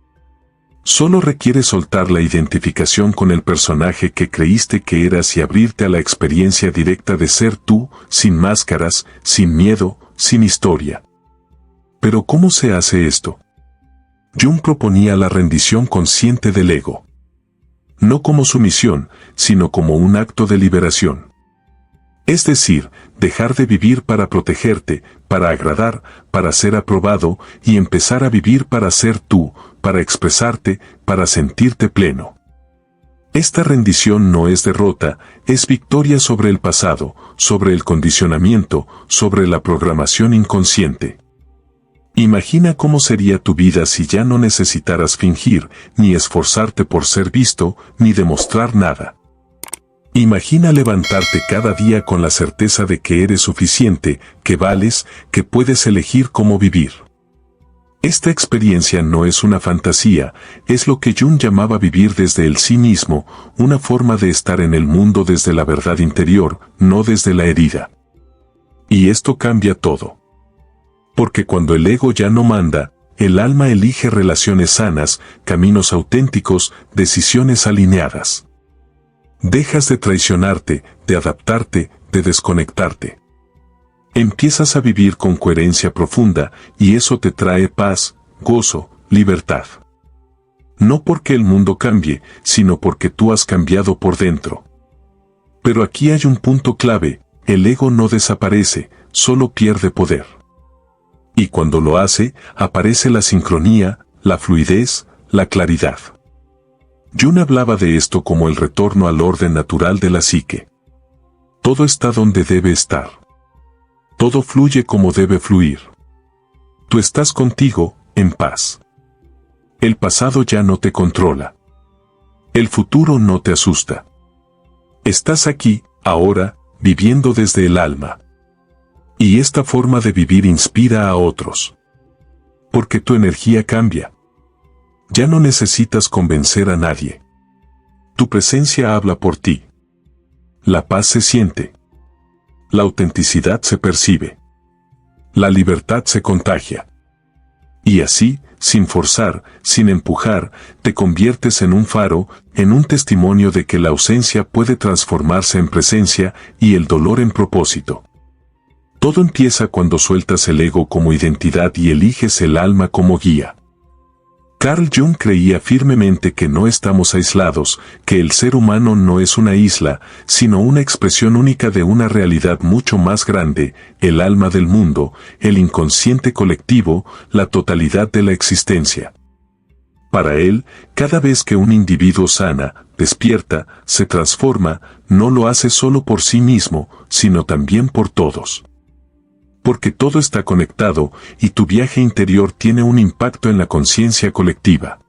Solo requiere soltar la identificación con el personaje que creíste que eras y abrirte a la experiencia directa de ser tú, sin máscaras, sin miedo, sin historia. Pero ¿cómo se hace esto? Jung proponía la rendición consciente del ego. No como sumisión, sino como un acto de liberación. Es decir, dejar de vivir para protegerte, para agradar, para ser aprobado, y empezar a vivir para ser tú, para expresarte, para sentirte pleno. Esta rendición no es derrota, es victoria sobre el pasado, sobre el condicionamiento, sobre la programación inconsciente. Imagina cómo sería tu vida si ya no necesitaras fingir, ni esforzarte por ser visto, ni demostrar nada. Imagina levantarte cada día con la certeza de que eres suficiente, que vales, que puedes elegir cómo vivir. Esta experiencia no es una fantasía, es lo que Jung llamaba vivir desde el sí mismo, una forma de estar en el mundo desde la verdad interior, no desde la herida. Y esto cambia todo. Porque cuando el ego ya no manda, el alma elige relaciones sanas, caminos auténticos, decisiones alineadas. Dejas de traicionarte, de adaptarte, de desconectarte. Empiezas a vivir con coherencia profunda y eso te trae paz, gozo, libertad. No porque el mundo cambie, sino porque tú has cambiado por dentro. Pero aquí hay un punto clave, el ego no desaparece, solo pierde poder. Y cuando lo hace, aparece la sincronía, la fluidez, la claridad. Jung hablaba de esto como el retorno al orden natural de la psique. Todo está donde debe estar. Todo fluye como debe fluir. Tú estás contigo, en paz. El pasado ya no te controla. El futuro no te asusta. Estás aquí, ahora, viviendo desde el alma. Y esta forma de vivir inspira a otros. Porque tu energía cambia. Ya no necesitas convencer a nadie. Tu presencia habla por ti. La paz se siente. La autenticidad se percibe. La libertad se contagia. Y así, sin forzar, sin empujar, te conviertes en un faro, en un testimonio de que la ausencia puede transformarse en presencia y el dolor en propósito. Todo empieza cuando sueltas el ego como identidad y eliges el alma como guía. Carl Jung creía firmemente que no estamos aislados, que el ser humano no es una isla, sino una expresión única de una realidad mucho más grande, el alma del mundo, el inconsciente colectivo, la totalidad de la existencia. Para él, cada vez que un individuo sana, despierta, se transforma, no lo hace solo por sí mismo, sino también por todos. Porque todo está conectado y tu viaje interior tiene un impacto en la conciencia colectiva.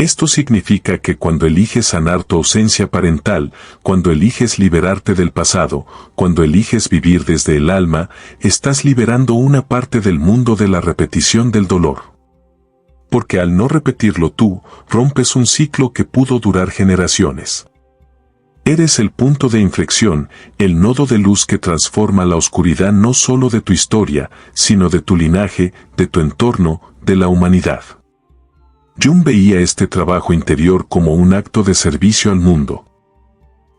Esto significa que cuando eliges sanar tu ausencia parental, cuando eliges liberarte del pasado, cuando eliges vivir desde el alma, estás liberando una parte del mundo de la repetición del dolor. Porque al no repetirlo tú, rompes un ciclo que pudo durar generaciones. Eres el punto de inflexión, el nodo de luz que transforma la oscuridad no solo de tu historia, sino de tu linaje, de tu entorno, de la humanidad. Jung veía este trabajo interior como un acto de servicio al mundo.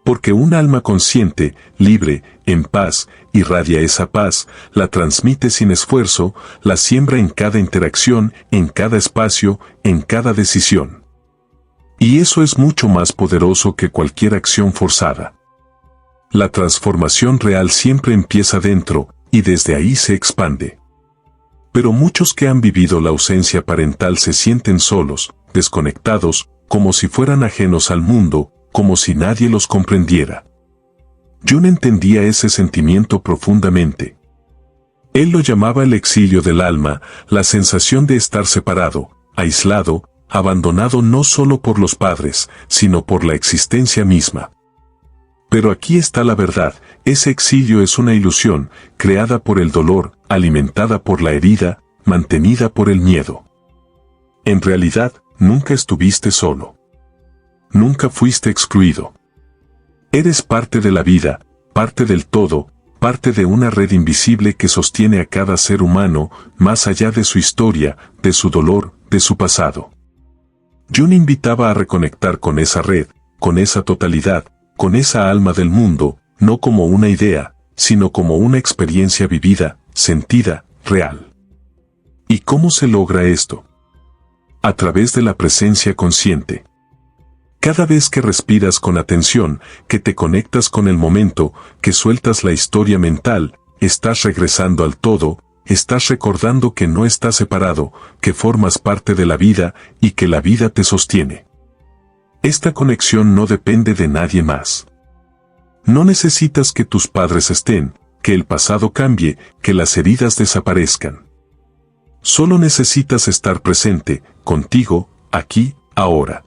Porque un alma consciente, libre, en paz, irradia esa paz, la transmite sin esfuerzo, la siembra en cada interacción, en cada espacio, en cada decisión. Y eso es mucho más poderoso que cualquier acción forzada. La transformación real siempre empieza dentro, y desde ahí se expande. Pero muchos que han vivido la ausencia parental se sienten solos, desconectados, como si fueran ajenos al mundo, como si nadie los comprendiera. Jung entendía ese sentimiento profundamente. Él lo llamaba el exilio del alma, la sensación de estar separado, aislado, abandonado no solo por los padres, sino por la existencia misma. Pero aquí está la verdad, ese exilio es una ilusión, creada por el dolor, alimentada por la herida, mantenida por el miedo. En realidad, nunca estuviste solo. Nunca fuiste excluido. Eres parte de la vida, parte del todo, parte de una red invisible que sostiene a cada ser humano, más allá de su historia, de su dolor, de su pasado. Jung invitaba a reconectar con esa red, con esa totalidad, con esa alma del mundo, no como una idea, sino como una experiencia vivida, sentida, real. ¿Y cómo se logra esto? A través de la presencia consciente. Cada vez que respiras con atención, que te conectas con el momento, que sueltas la historia mental, estás regresando al todo, estás recordando que no estás separado, que formas parte de la vida y que la vida te sostiene. Esta conexión no depende de nadie más. No necesitas que tus padres estén, que el pasado cambie, que las heridas desaparezcan. Solo necesitas estar presente, contigo, aquí, ahora.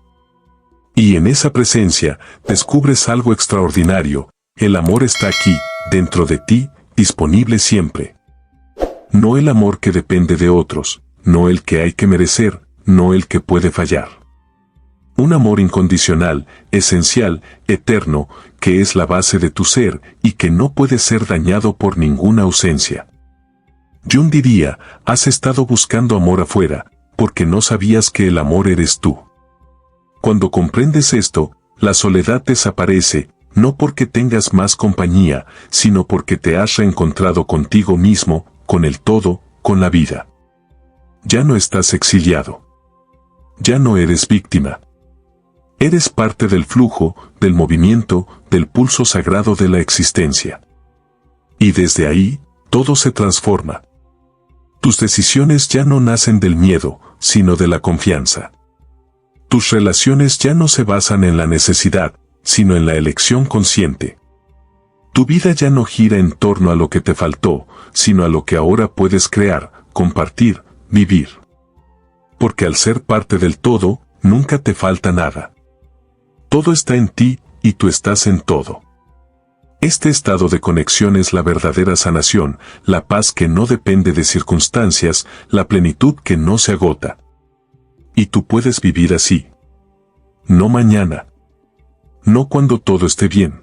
Y en esa presencia, descubres algo extraordinario, el amor está aquí, dentro de ti, disponible siempre. No el amor que depende de otros, no el que hay que merecer, no el que puede fallar. Un amor incondicional, esencial, eterno, que es la base de tu ser y que no puede ser dañado por ninguna ausencia. Jung diría, has estado buscando amor afuera, porque no sabías que el amor eres tú. Cuando comprendes esto, la soledad desaparece, no porque tengas más compañía, sino porque te has reencontrado contigo mismo, con el todo, con la vida. Ya no estás exiliado. Ya no eres víctima. Eres parte del flujo, del movimiento, del pulso sagrado de la existencia. Y desde ahí, todo se transforma. Tus decisiones ya no nacen del miedo, sino de la confianza. Tus relaciones ya no se basan en la necesidad, sino en la elección consciente. Tu vida ya no gira en torno a lo que te faltó, sino a lo que ahora puedes crear, compartir, vivir. Porque al ser parte del todo, nunca te falta nada. Todo está en ti, y tú estás en todo. Este estado de conexión es la verdadera sanación, la paz que no depende de circunstancias, la plenitud que no se agota. Y tú puedes vivir así. No mañana. No cuando todo esté bien.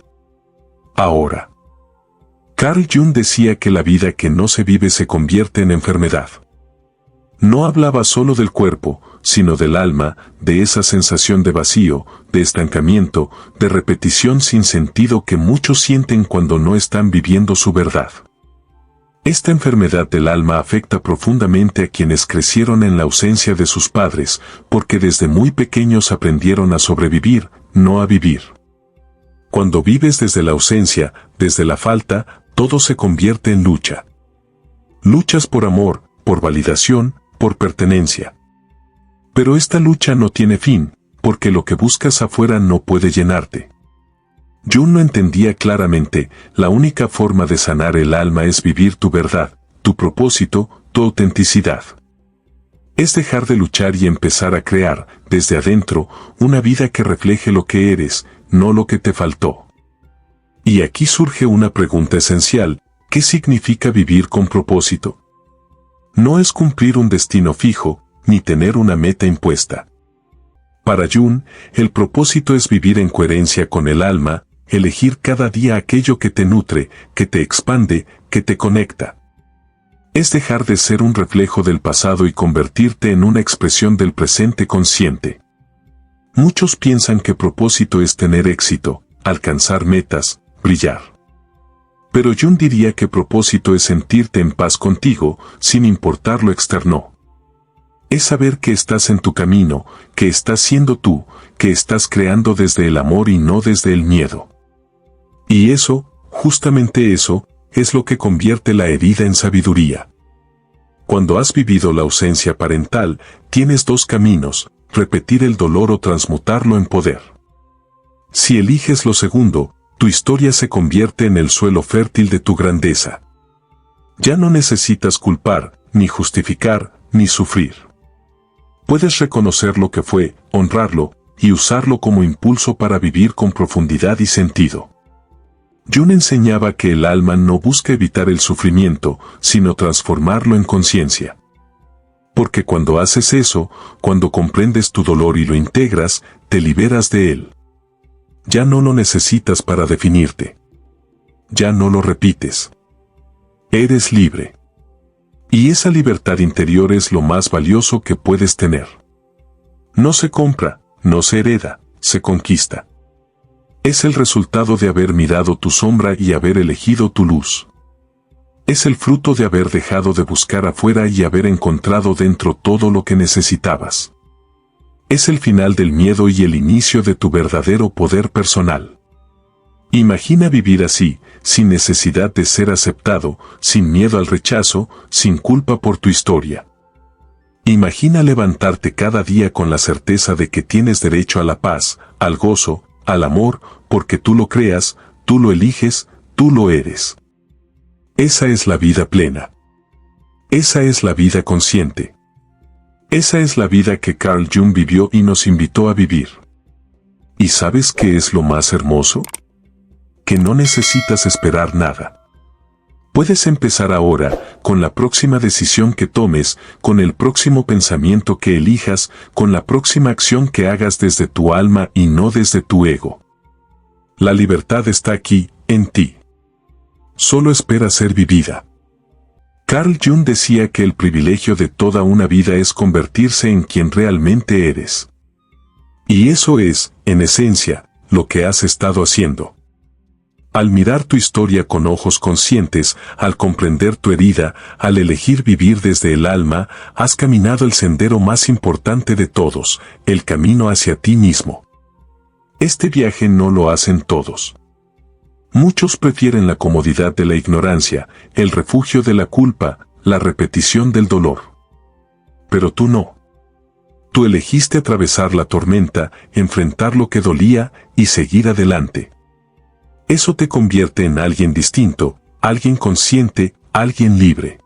Ahora. Carl Jung decía que la vida que no se vive se convierte en enfermedad. No hablaba solo del cuerpo, sino del alma, de esa sensación de vacío, de estancamiento, de repetición sin sentido que muchos sienten cuando no están viviendo su verdad. Esta enfermedad del alma afecta profundamente a quienes crecieron en la ausencia de sus padres, porque desde muy pequeños aprendieron a sobrevivir, no a vivir. Cuando vives desde la ausencia, desde la falta, todo se convierte en lucha. Luchas por amor, por validación, por pertenencia. Pero esta lucha no tiene fin, porque lo que buscas afuera no puede llenarte. Jung no entendía claramente, la única forma de sanar el alma es vivir tu verdad, tu propósito, tu autenticidad. Es dejar de luchar y empezar a crear, desde adentro, una vida que refleje lo que eres, no lo que te faltó. Y aquí surge una pregunta esencial: ¿qué significa vivir con propósito? No es cumplir un destino fijo, ni tener una meta impuesta. Para Jung, el propósito es vivir en coherencia con el alma, elegir cada día aquello que te nutre, que te expande, que te conecta. Es dejar de ser un reflejo del pasado y convertirte en una expresión del presente consciente. Muchos piensan que propósito es tener éxito, alcanzar metas, brillar. Pero Jung diría que propósito es sentirte en paz contigo, sin importar lo externo. Es saber que estás en tu camino, que estás siendo tú, que estás creando desde el amor y no desde el miedo. Y eso, justamente eso, es lo que convierte la herida en sabiduría. Cuando has vivido la ausencia parental, tienes dos caminos: repetir el dolor o transmutarlo en poder. Si eliges lo segundo, tu historia se convierte en el suelo fértil de tu grandeza. Ya no necesitas culpar, ni justificar, ni sufrir. Puedes reconocer lo que fue, honrarlo, y usarlo como impulso para vivir con profundidad y sentido. Jung enseñaba que el alma no busca evitar el sufrimiento, sino transformarlo en conciencia. Porque cuando haces eso, cuando comprendes tu dolor y lo integras, te liberas de él. Ya no lo necesitas para definirte. Ya no lo repites. Eres libre. Y esa libertad interior es lo más valioso que puedes tener. No se compra, no se hereda, se conquista. Es el resultado de haber mirado tu sombra y haber elegido tu luz. Es el fruto de haber dejado de buscar afuera y haber encontrado dentro todo lo que necesitabas. Es el final del miedo y el inicio de tu verdadero poder personal. Imagina vivir así, sin necesidad de ser aceptado, sin miedo al rechazo, sin culpa por tu historia. Imagina levantarte cada día con la certeza de que tienes derecho a la paz, al gozo, al amor, porque tú lo creas, tú lo eliges, tú lo eres. Esa es la vida plena. Esa es la vida consciente. Esa es la vida que Carl Jung vivió y nos invitó a vivir. ¿Y sabes qué es lo más hermoso? Que no necesitas esperar nada. Puedes empezar ahora, con la próxima decisión que tomes, con el próximo pensamiento que elijas, con la próxima acción que hagas desde tu alma y no desde tu ego. La libertad está aquí, en ti. Solo espera ser vivida. Carl Jung decía que el privilegio de toda una vida es convertirse en quien realmente eres. Y eso es, en esencia, lo que has estado haciendo. Al mirar tu historia con ojos conscientes, al comprender tu herida, al elegir vivir desde el alma, has caminado el sendero más importante de todos, el camino hacia ti mismo. Este viaje no lo hacen todos. Muchos prefieren la comodidad de la ignorancia, el refugio de la culpa, la repetición del dolor. Pero tú no. Tú elegiste atravesar la tormenta, enfrentar lo que dolía y seguir adelante. Eso te convierte en alguien distinto, alguien consciente, alguien libre.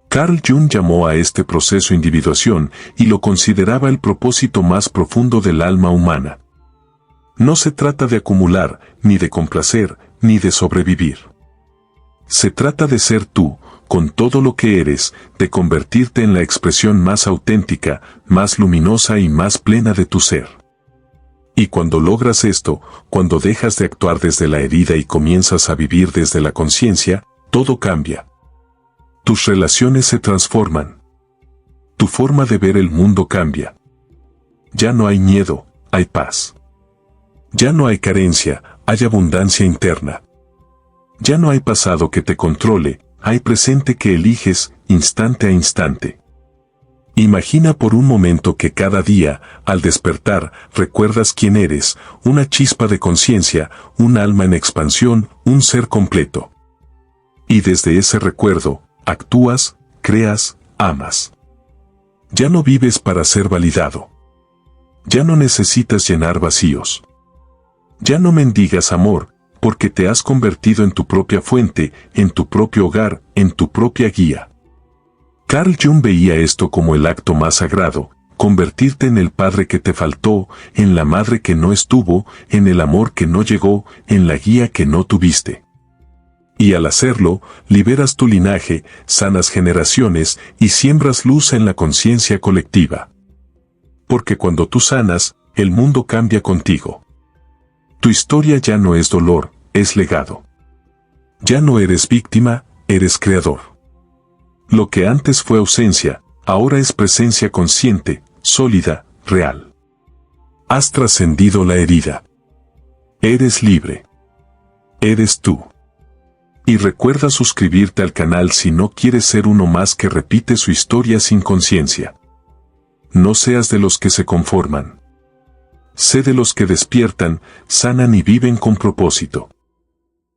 Carl Jung llamó a este proceso individuación y lo consideraba el propósito más profundo del alma humana. No se trata de acumular, ni de complacer, ni de sobrevivir. Se trata de ser tú, con todo lo que eres, de convertirte en la expresión más auténtica, más luminosa y más plena de tu ser. Y cuando logras esto, cuando dejas de actuar desde la herida y comienzas a vivir desde la conciencia, todo cambia. Tus relaciones se transforman. Tu forma de ver el mundo cambia. Ya no hay miedo, hay paz. Ya no hay carencia, hay abundancia interna. Ya no hay pasado que te controle, hay presente que eliges, instante a instante. Imagina por un momento que cada día, al despertar, recuerdas quién eres, una chispa de conciencia, un alma en expansión, un ser completo. Y desde ese recuerdo, actúas, creas, amas. Ya no vives para ser validado. Ya no necesitas llenar vacíos. Ya no mendigas amor, porque te has convertido en tu propia fuente, en tu propio hogar, en tu propia guía. Carl Jung veía esto como el acto más sagrado, convertirte en el padre que te faltó, en la madre que no estuvo, en el amor que no llegó, en la guía que no tuviste. Y al hacerlo, liberas tu linaje, sanas generaciones y siembras luz en la conciencia colectiva. Porque cuando tú sanas, el mundo cambia contigo. Tu historia ya no es dolor, es legado. Ya no eres víctima, eres creador. Lo que antes fue ausencia, ahora es presencia consciente, sólida, real. Has trascendido la herida. Eres libre. Eres tú. Y recuerda suscribirte al canal si no quieres ser uno más que repite su historia sin conciencia. No seas de los que se conforman. Sé de los que despiertan, sanan y viven con propósito.